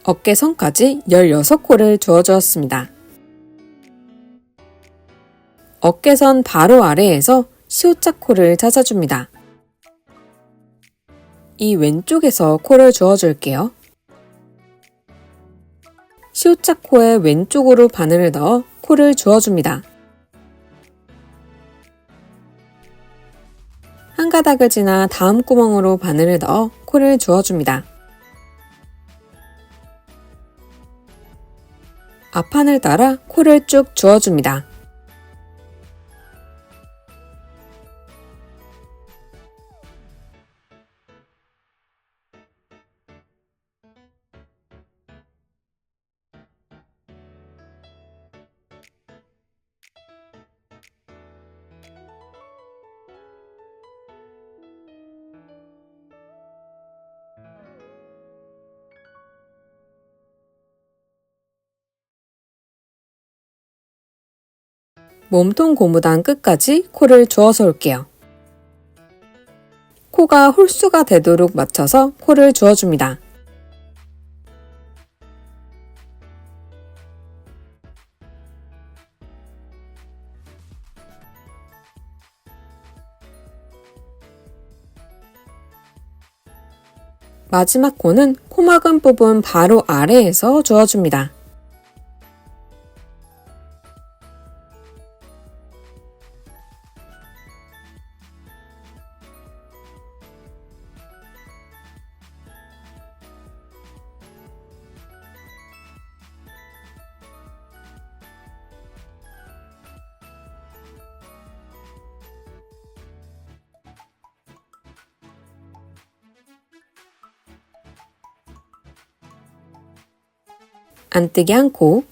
어깨선까지 16코를 저어주었습니다. 어깨선 바로 아래에서 C자 코를 찾아줍니다. 이 왼쪽에서 코를 저어줄게요. C자 코의 왼쪽으로 바늘을 넣어 코를 저어줍니다. 한 가닥을 지나 다음 구멍으로 바늘을 넣어 코를 저어줍니다. 앞판을 따라 코를 쭉 저어줍니다. 몸통 고무단 끝까지 코를 저어서 올게요. 코가 홀수가 되도록 맞춰서 코를 저어줍니다. 마지막 코는 코막은 부분 바로 아래에서 저어줍니다. 안뜨기 한 코,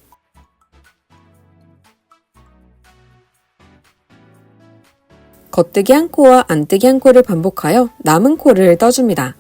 겉뜨기 한 코와 안뜨기 한 코를 반복하여 남은 코를 떠줍니다.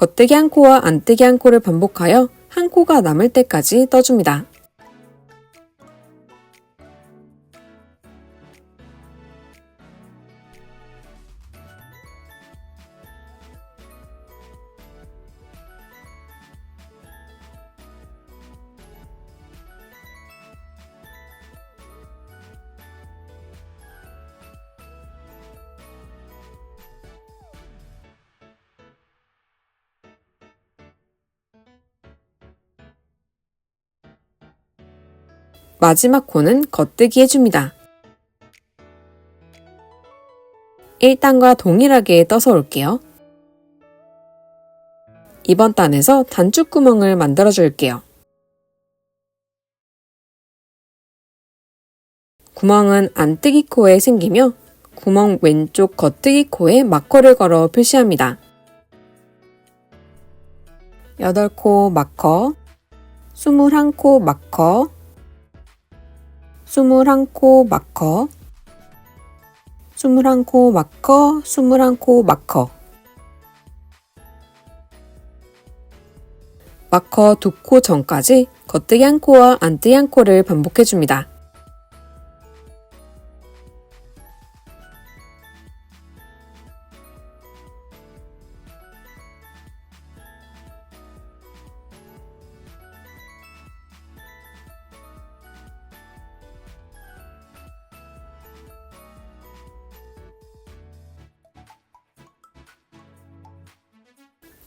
겉뜨기 한 코와 안뜨기 한 코를 반복하여 한 코가 남을 때까지 떠줍니다. 마지막 코는 겉뜨기 해줍니다. 1단과 동일하게 떠서 올게요. 이번 단에서 단축구멍을 만들어 줄게요. 구멍은 안뜨기 코에 생기며 구멍 왼쪽 겉뜨기 코에 마커를 걸어 표시합니다. 8코 마커, 21코 마커, 21코 마커, 21코 마커, 21코 마커. 마커 2코 전까지 겉뜨기 한 코와 안뜨기 한 코를 반복해줍니다.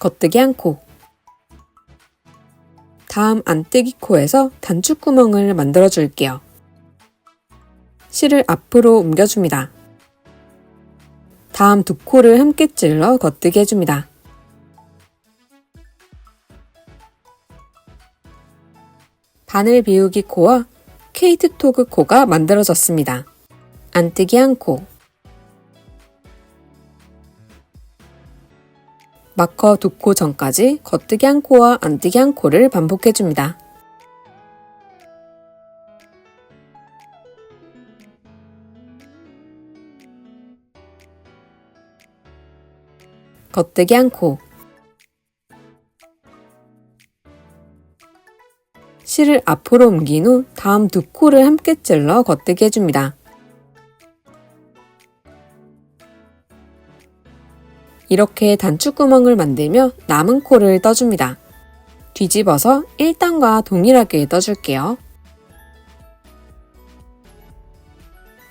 겉뜨기 한 코. 다음 안뜨기 코에서 단축구멍을 만들어 줄게요. 실을 앞으로 옮겨줍니다. 다음 2코를 함께 찔러 겉뜨기 해줍니다. 바늘 비우기 코와 케이트 토그 코가 만들어졌습니다. 안뜨기 한 코. 마커 2코 전까지 겉뜨기 한 코와 안뜨기 한 코를 반복해줍니다. 겉뜨기 한 코. 실을 앞으로 옮긴 후 다음 2코를 함께 찔러 겉뜨기 해줍니다. 이렇게 단축구멍을 만들며 남은 코를 떠줍니다. 뒤집어서 1단과 동일하게 떠줄게요.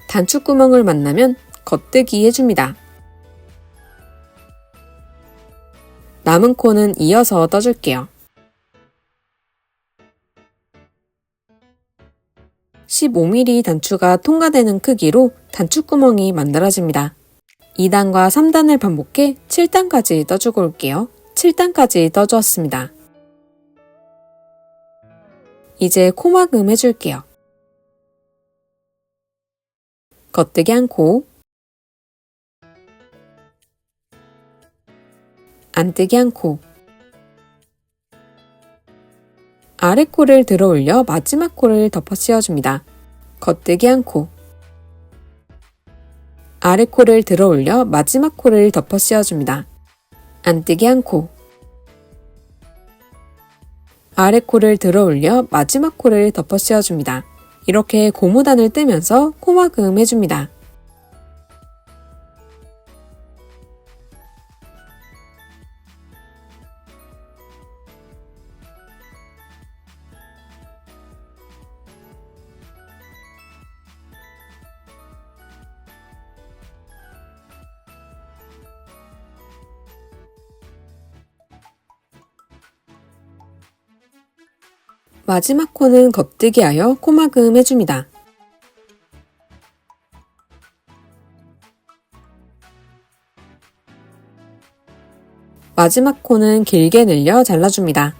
단축구멍을 만나면 겉뜨기 해줍니다. 남은 코는 이어서 떠줄게요. 15mm 단추가 통과되는 크기로 단축구멍이 만들어집니다. 2단과 3단을 반복해 7단까지 떠주고 올게요. 7단까지 떠주었습니다. 이제 코막음 해줄게요. 겉뜨기 한 코, 안뜨기 한 코, 아래 코를 들어 올려 마지막 코를 덮어 씌워줍니다. 겉뜨기 한 코, 아래 코를 들어 올려 마지막 코를 덮어 씌워줍니다. 안뜨기 한 코, 아래 코를 들어 올려 마지막 코를 덮어 씌워줍니다. 이렇게 고무단을 떼면서 코막음 해줍니다. 마지막 코는 겉뜨기 하여 코막음 해줍니다. 마지막 코는 길게 늘려 잘라줍니다.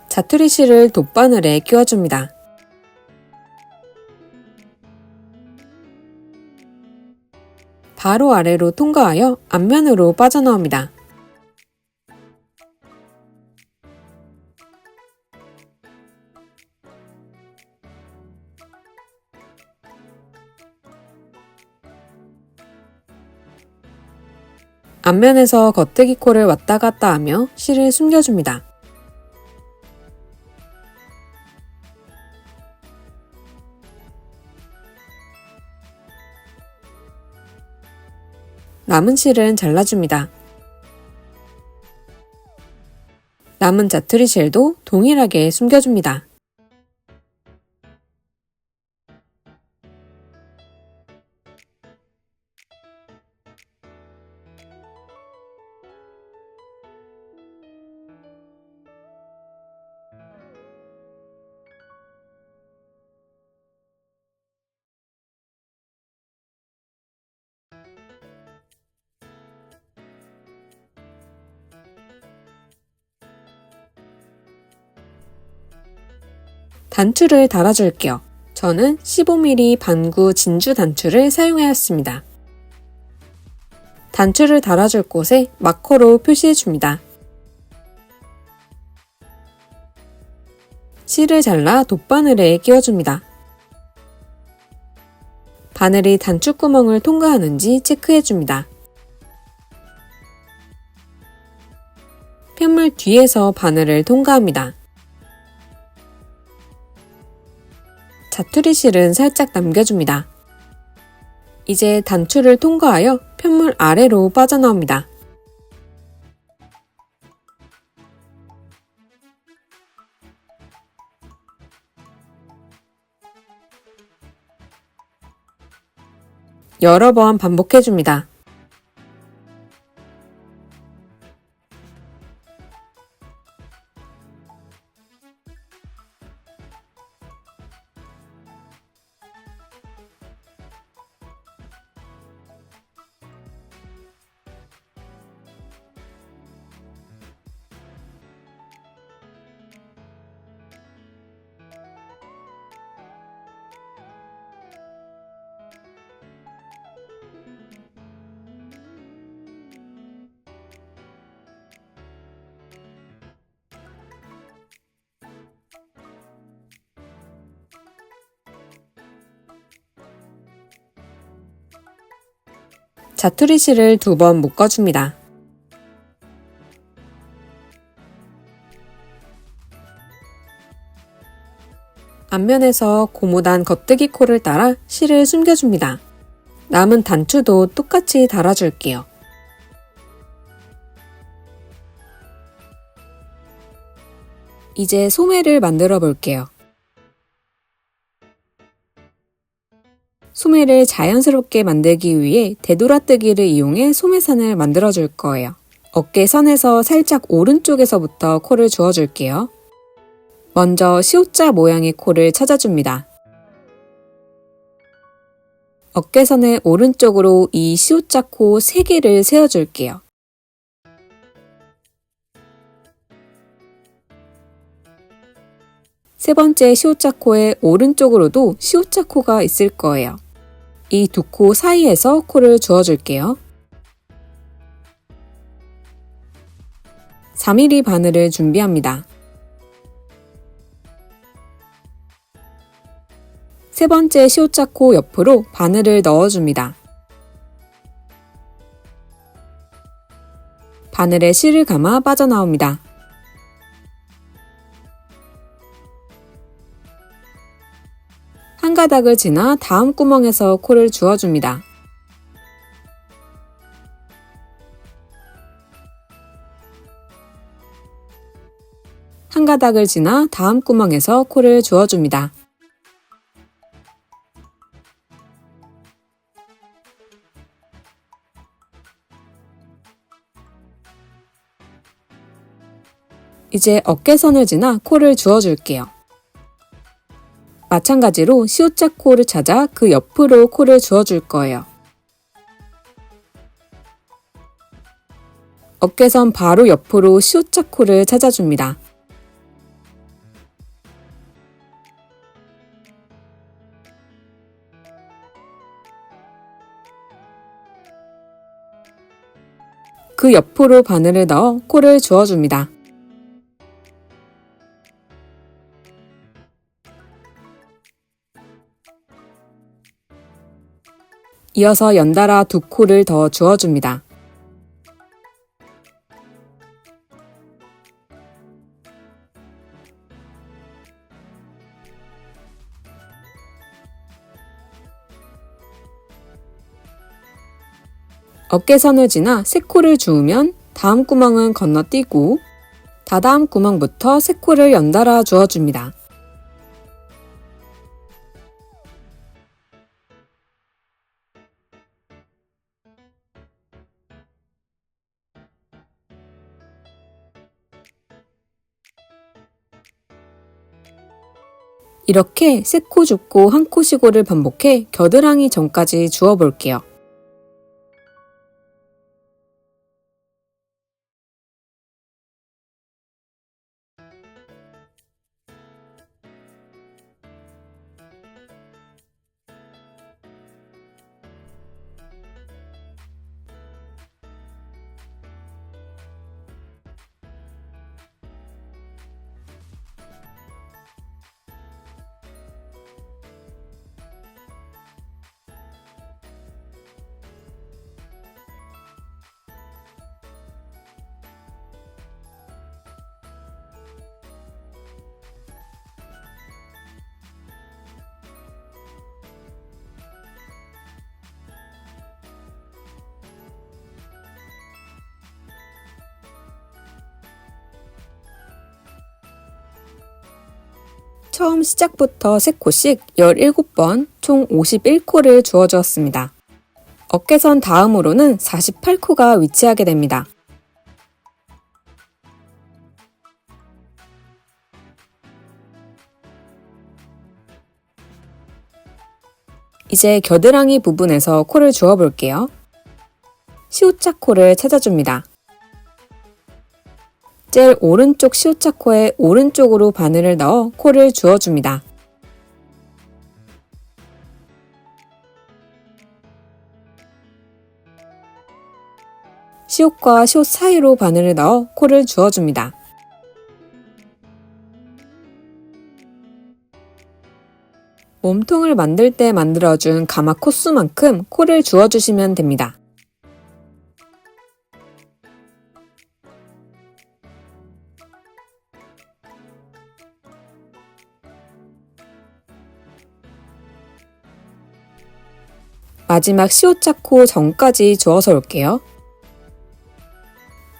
자투리 실을 돗바늘에 끼워줍니다. 바로 아래로 통과하여 앞면으로 빠져나옵니다. 앞면에서 겉뜨기 코를 왔다 갔다 하며 실을 숨겨줍니다. 남은 실은 잘라줍니다. 남은 자투리 실도 동일하게 숨겨줍니다. 단추를 달아줄게요. 저는 15mm 반구 진주 단추를 사용하였습니다. 단추를 달아줄 곳에 마커로 표시해줍니다. 실을 잘라 돗바늘에 끼워줍니다. 바늘이 단추구멍을 통과하는지 체크해줍니다. 편물 뒤에서 바늘을 통과합니다. 자투리 실은 살짝 남겨줍니다. 이제 단추를 통과하여 편물 아래로 빠져나옵니다. 여러 번 반복해줍니다. 자투리 실을 2번 묶어줍니다. 앞면에서 고무단 겉뜨기 코를 따라 실을 숨겨줍니다. 남은 단추도 똑같이 달아줄게요. 이제 소매를 만들어 볼게요. 소매를 자연스럽게 만들기 위해 되돌아뜨기를 이용해 소매선을 만들어 줄 거예요. 어깨선에서 살짝 오른쪽에서부터 코를 주어줄게요. 먼저 시옷자 모양의 코를 찾아줍니다. 어깨선의 오른쪽으로 이 시옷자 코 3개를 세워줄게요. 세 번째 시옷자 코의 오른쪽으로도 시옷자 코가 있을 거예요. 이 2코 사이에서 코를 주어줄게요. 4mm 바늘을 준비합니다. 세 번째 시옷자 코 옆으로 바늘을 넣어줍니다. 바늘에 실을 감아 빠져나옵니다. 한 가닥을 지나 다음 구멍에서 코를 주어줍니다. 한 가닥을 지나 다음 구멍에서 코를 주어줍니다. 이제 어깨선을 지나 코를 주워줄게요. 마찬가지로 C자 코를 찾아 그 옆으로 코를 주워줄 거예요. 어깨선 바로 옆으로 C자 코를 찾아줍니다. 그 옆으로 바늘을 넣어 코를 주워줍니다. 이어서 연달아 두 코를 더 주워줍니다. 어깨선을 지나 세 코를 주우면 다음 구멍은 건너뛰고 다다음 구멍부터 세 코를 연달아 주워줍니다. 이렇게 세 코 줍고 한 코 쉬고를 반복해 겨드랑이 전까지 주워볼게요. 처음 시작부터 3코씩 17번 총 51코를 주워주었습니다. 어깨선 다음으로는 48코가 위치하게 됩니다. 이제 겨드랑이 부분에서 코를 주워볼게요. C자 코를 찾아줍니다. 제일 오른쪽 C자 코의 오른쪽으로 바늘을 넣어 코를 주워줍니다. C과 C 사이로 바늘을 넣어 코를 주워줍니다. 몸통을 만들 때 만들어준 가마 코수만큼 코를 주워주시면 됩니다. 마지막 C자 코 전까지 주워서 올게요.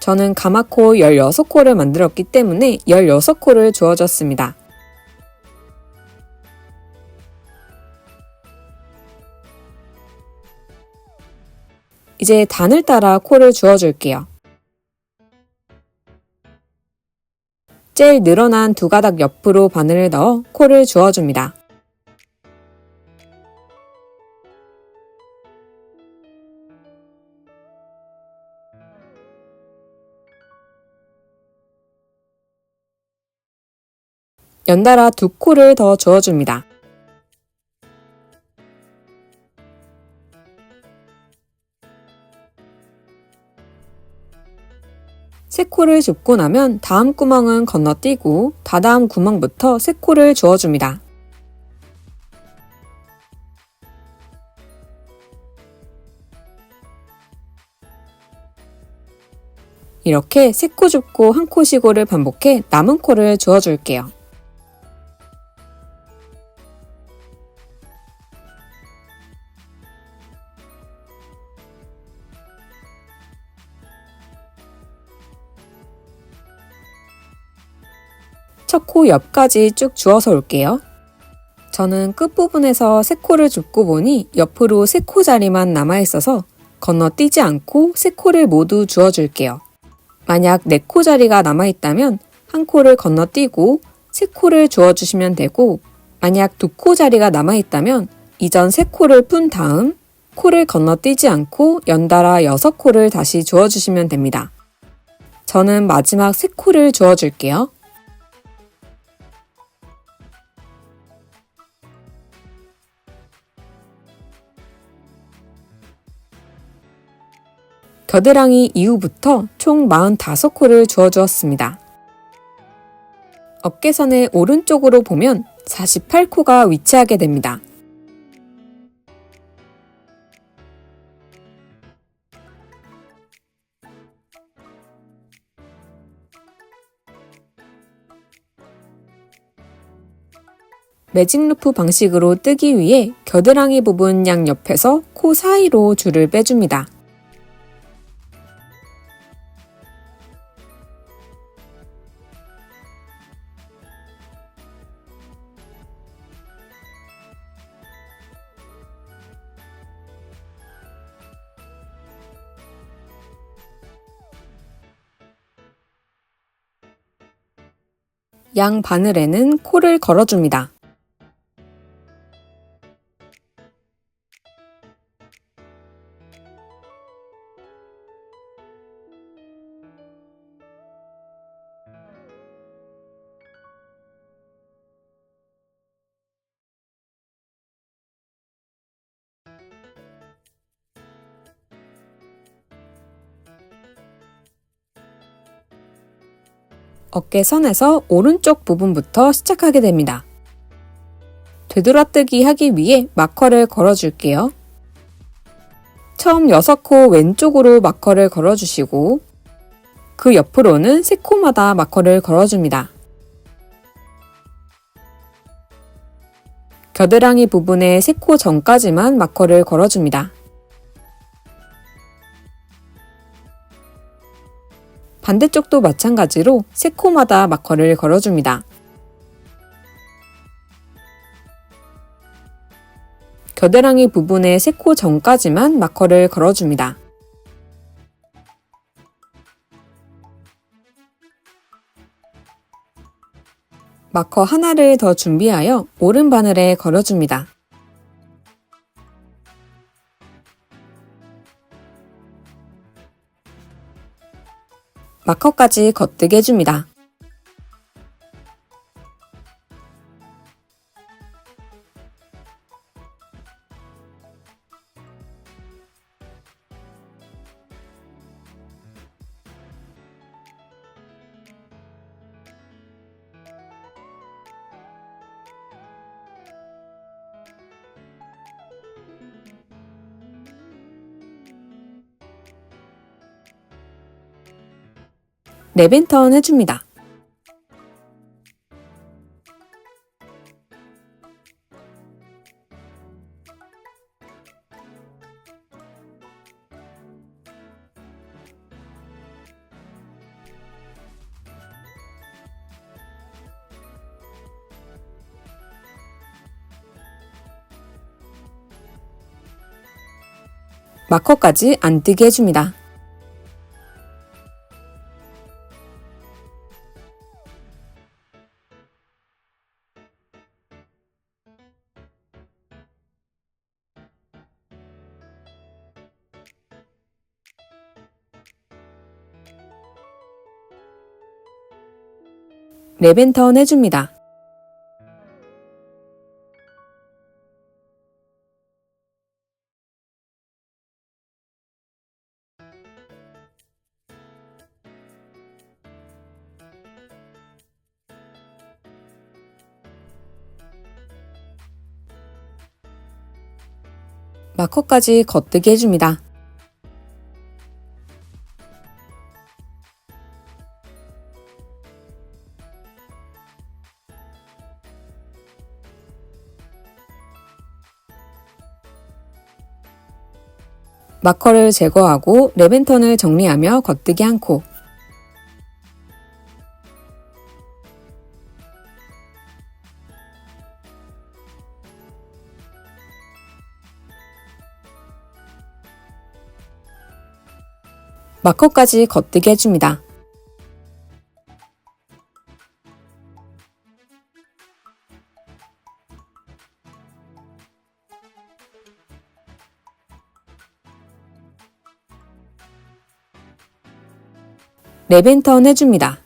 저는 가마코 16코를 만들었기 때문에 16코를 주워줬습니다. 이제 단을 따라 코를 주워줄게요. 제일 늘어난 두 가닥 옆으로 바늘을 넣어 코를 주워줍니다. 연달아 두 코를 더 주워줍니다. 세 코를 줍고 나면 다음 구멍은 건너뛰고 다다음 구멍부터 세 코를 주워줍니다. 이렇게 세 코 줍고 한 코 쉬고를 반복해 남은 코를 주워줄게요. 첫 코 옆까지 쭉 주워서 올게요. 저는 끝부분에서 세 코를 줍고 보니 옆으로 세 코 자리만 남아있어서 건너뛰지 않고 세 코를 모두 주워줄게요. 만약 4코 자리가 남아있다면 한 코를 건너뛰고 세 코를 주어주시면 되고, 만약 두 코 자리가 남아있다면 이전 세 코를 푼 다음 코를 건너뛰지 않고 연달아 6코를 다시 주어주시면 됩니다. 저는 마지막 세 코를 주어줄게요. 겨드랑이 이후부터 총 45코를 주어주었습니다. 어깨선의 오른쪽으로 보면 48코가 위치하게 됩니다. 매직 루프 방식으로 뜨기 위해 겨드랑이 부분 양옆에서 코 사이로 줄을 빼줍니다. 양 바늘에는 코를 걸어줍니다. 어깨선에서 오른쪽 부분부터 시작하게 됩니다. 되돌아뜨기 하기 위해 마커를 걸어줄게요. 처음 6코 왼쪽으로 마커를 걸어주시고 그 옆으로는 3코마다 마커를 걸어줍니다. 겨드랑이 부분에 3코 전까지만 마커를 걸어줍니다. 반대쪽도 마찬가지로 3코마다 마커를 걸어줍니다. 겨드랑이 부분에 3코 전까지만 마커를 걸어줍니다. 마커 하나를 더 준비하여 오른 바늘에 걸어줍니다. 마커까지 겉뜨게 해줍니다. 랩앤턴 해줍니다. 마커까지 안 뜨게 해줍니다. 랩앤턴 해줍니다. 마커까지 겉뜨게 해줍니다. 마커를 제거하고 랩앤턴을 정리하며 겉뜨기 한 코. 마커까지 겉뜨기 해줍니다. 랩앤턴 해줍니다.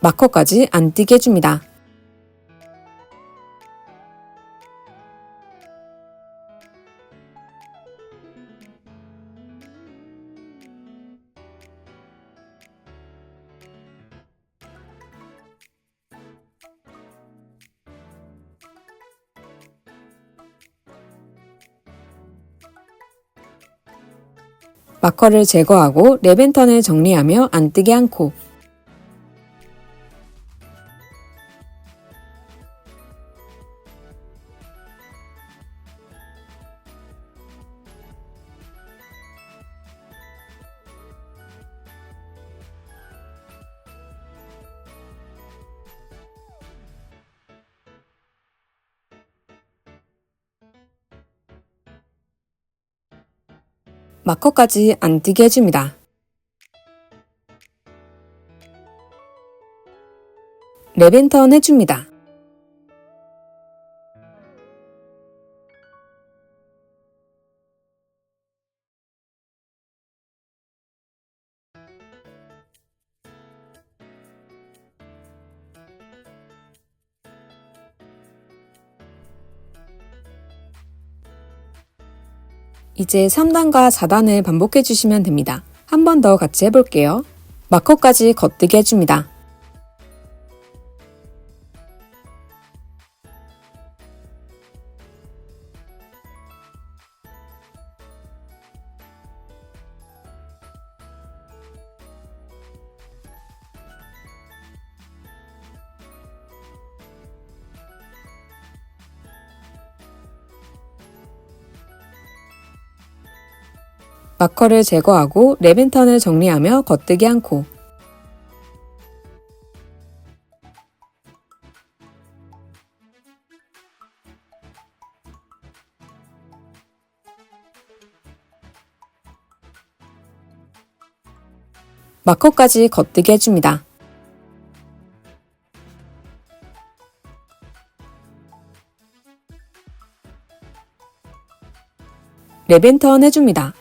마커까지 안 띄게 해줍니다. 마커를 제거하고 랩앤턴을 정리하며 안 뜨게 않고 마커까지 안 뜨게 해줍니다. 랩앤턴 해줍니다. 이제 3단과 4단을 반복해 주시면 됩니다. 한 번 더 같이 해볼게요. 마커까지 겉뜨게 해줍니다. 마커를 제거하고 랩앤턴을 정리하며 겉뜨기 않고 마커까지 겉뜨기 해줍니다. 랩앤턴 해줍니다.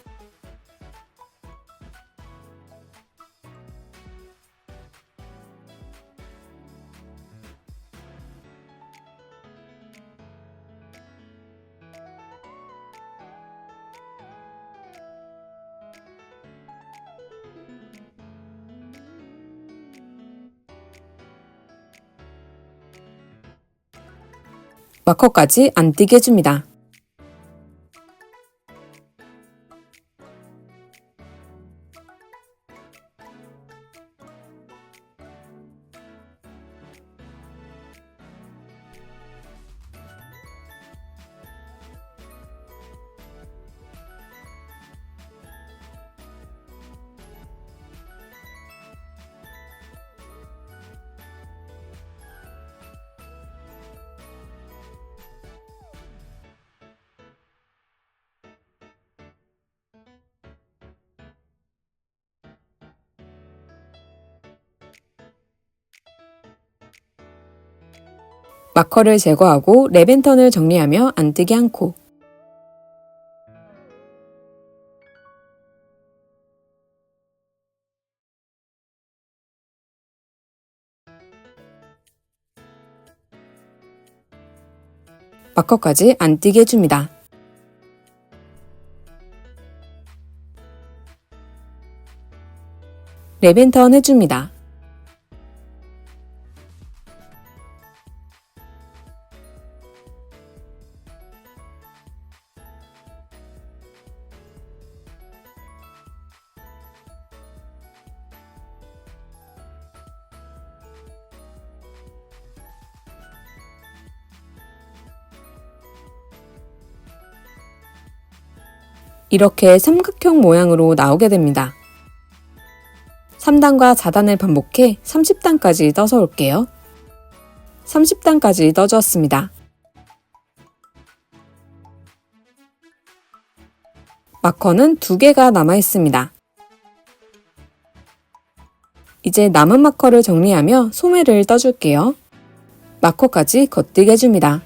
마커까지 안 뜨게 해줍니다. 마커를 제거하고 랩앤턴을 정리하며 안 뜨게 않고 마커까지 안 뜨게 해줍니다. 랩앤턴 해줍니다. 이렇게 삼각형 모양으로 나오게 됩니다. 3단과 4단을 반복해 30단까지 떠서 올게요. 30단까지 떠주었습니다. 마커는 2개가 남아 있습니다. 이제 남은 마커를 정리하며 소매를 떠줄게요. 마커까지 겉뜨게 해줍니다.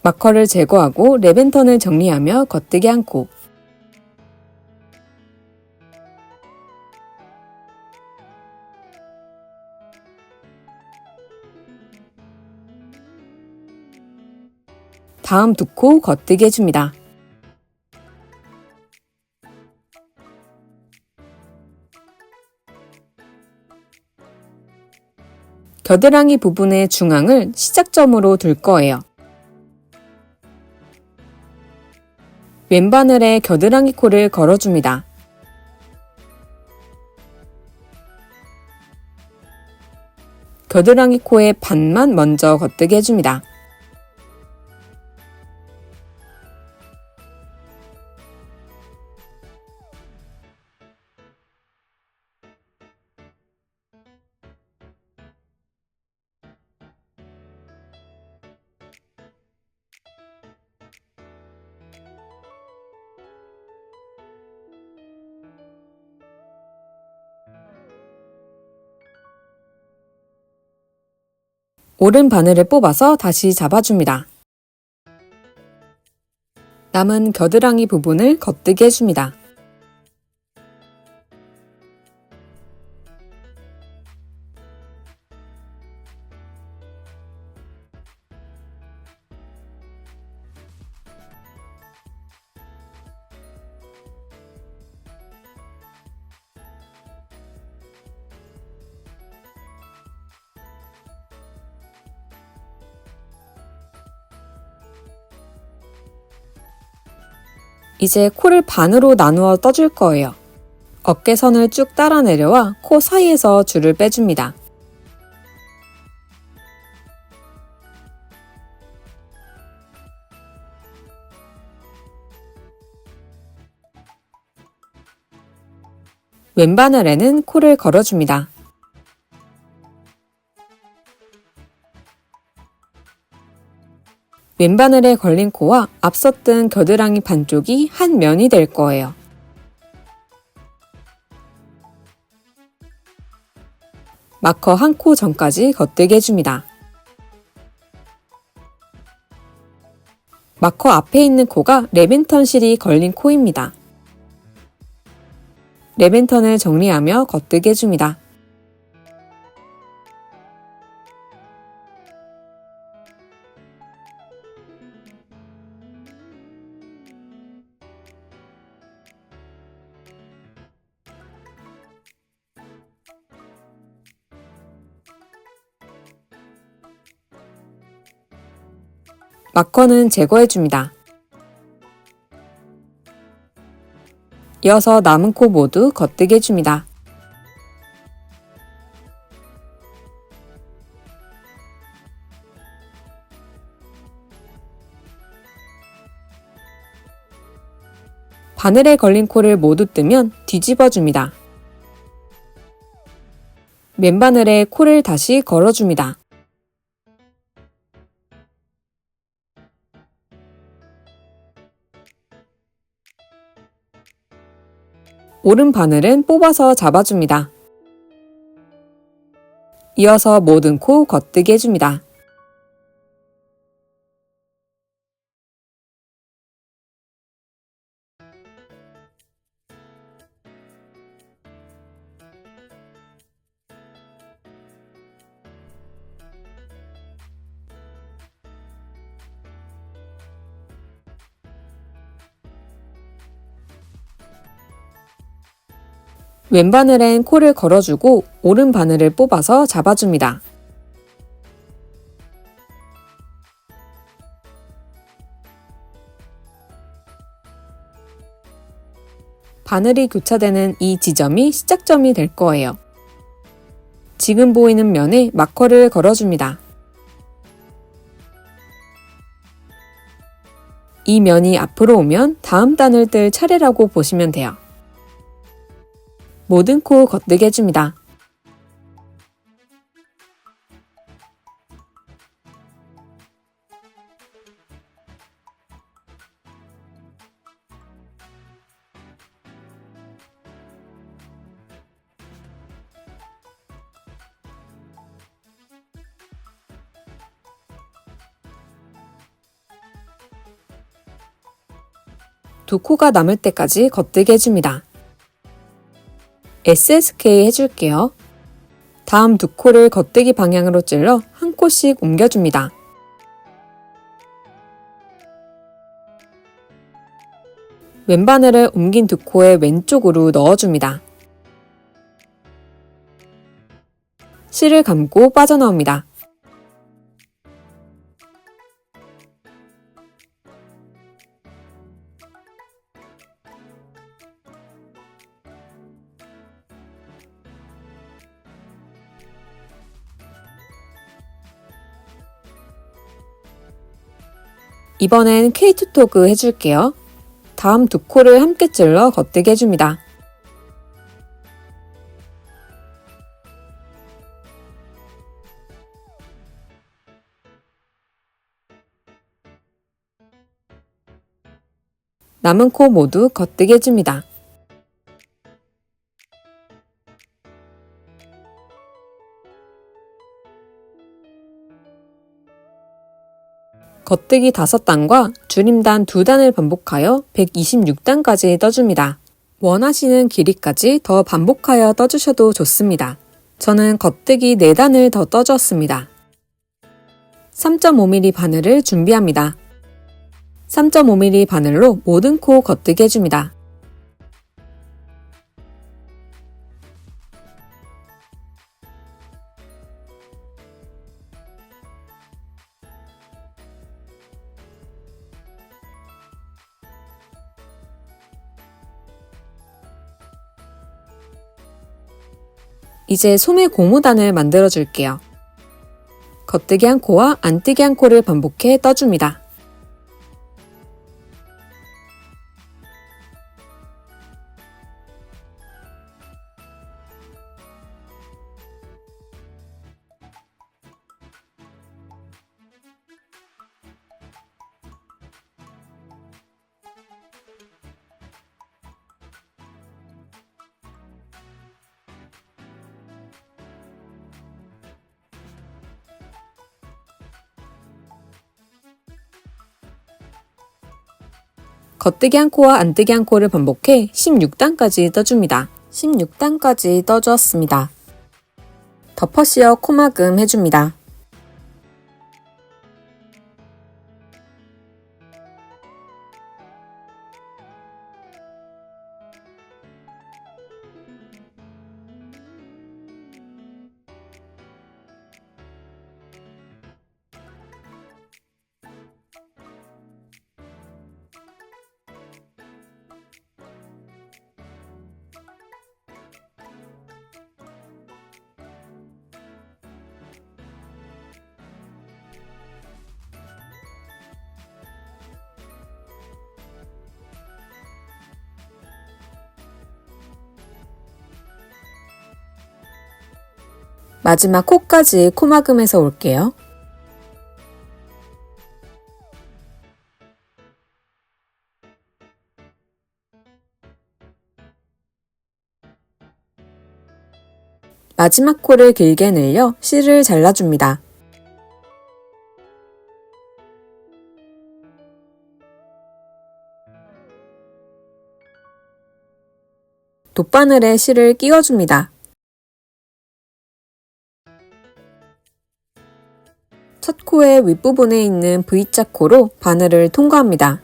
마커를 제거하고 랩앤턴을 정리하며 겉뜨기 한 코. 다음 두 코 겉뜨기 해줍니다. 겨드랑이 부분의 중앙을 시작점으로 둘 거예요. 왼바늘에 겨드랑이 코를 걸어줍니다. 겨드랑이 코의 반만 먼저 겉뜨게 해줍니다. 오른 바늘을 뽑아서 다시 잡아줍니다. 남은 겨드랑이 부분을 겉뜨게 해줍니다. 이제 코를 반으로 나누어 떠줄 거예요. 어깨선을 쭉 따라 내려와 코 사이에서 줄을 빼줍니다. 왼바늘에는 코를 걸어줍니다. 왼바늘에 걸린 코와 앞서 뜬 겨드랑이 반쪽이 한 면이 될 거예요. 마커 한 코 전까지 겉뜨게 해줍니다. 마커 앞에 있는 코가 랩앤턴 실이 걸린 코입니다. 랩앤턴을 정리하며 겉뜨게 해줍니다. 마커는 제거해줍니다. 이어서 남은 코 모두 겉뜨게 해줍니다. 바늘에 걸린 코를 모두 뜨면 뒤집어줍니다. 맨바늘에 코를 다시 걸어줍니다. 오른 바늘은 뽑아서 잡아줍니다. 이어서 모든 코 겉뜨기 해줍니다. 왼바늘엔 코를 걸어주고 오른 바늘을 뽑아서 잡아줍니다. 바늘이 교차되는 이 지점이 시작점이 될 거예요. 지금 보이는 면에 마커를 걸어줍니다. 이 면이 앞으로 오면 다음 단을 뜰 차례라고 보시면 돼요. 모든 코 겉뜨게 해줍니다. 두 코가 남을 때까지 겉뜨게 해줍니다. SSK 해줄게요. 다음 두 코를 겉뜨기 방향으로 찔러 한 코씩 옮겨줍니다. 왼바늘을 옮긴 두 코의 왼쪽으로 넣어줍니다. 실을 감고 빠져나옵니다. 이번엔 케이트 토그 해줄게요. 다음 두 코를 함께 찔러 겉뜨게 해줍니다. 남은 코 모두 겉뜨게 해줍니다. 겉뜨기 5단과 줄임단 2단을 반복하여 126단까지 떠줍니다. 원하시는 길이까지 더 반복하여 떠주셔도 좋습니다. 저는 겉뜨기 4단을 더 떠주었습니다. 3.5mm 바늘을 준비합니다. 3.5mm 바늘로 모든 코 겉뜨게 해줍니다. 이제 소매 고무단을 만들어 줄게요. 겉뜨기 한 코와 안뜨기 한 코를 반복해 떠줍니다. 겉뜨기 한 코와 안뜨기 한 코를 반복해 16단까지 떠줍니다. 16단까지 떠주었습니다. 덮어씌어 코막음 해줍니다. 마지막 코까지 코막음해서 올게요. 마지막 코를 길게 늘려 실을 잘라줍니다. 돗바늘에 실을 끼워줍니다. 첫 코의 윗부분에 있는 V자 코로 바늘을 통과합니다.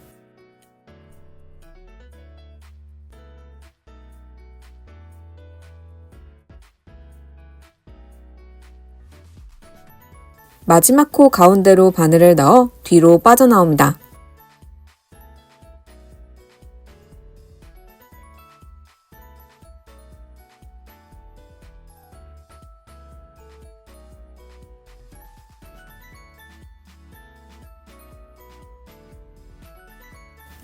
마지막 코 가운데로 바늘을 넣어 뒤로 빠져나옵니다.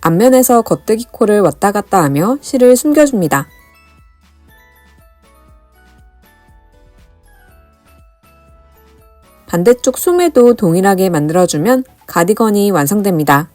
앞면에서 겉뜨기 코를 왔다 갔다 하며 실을 숨겨줍니다. 반대쪽 소매도 동일하게 만들어주면 가디건이 완성됩니다.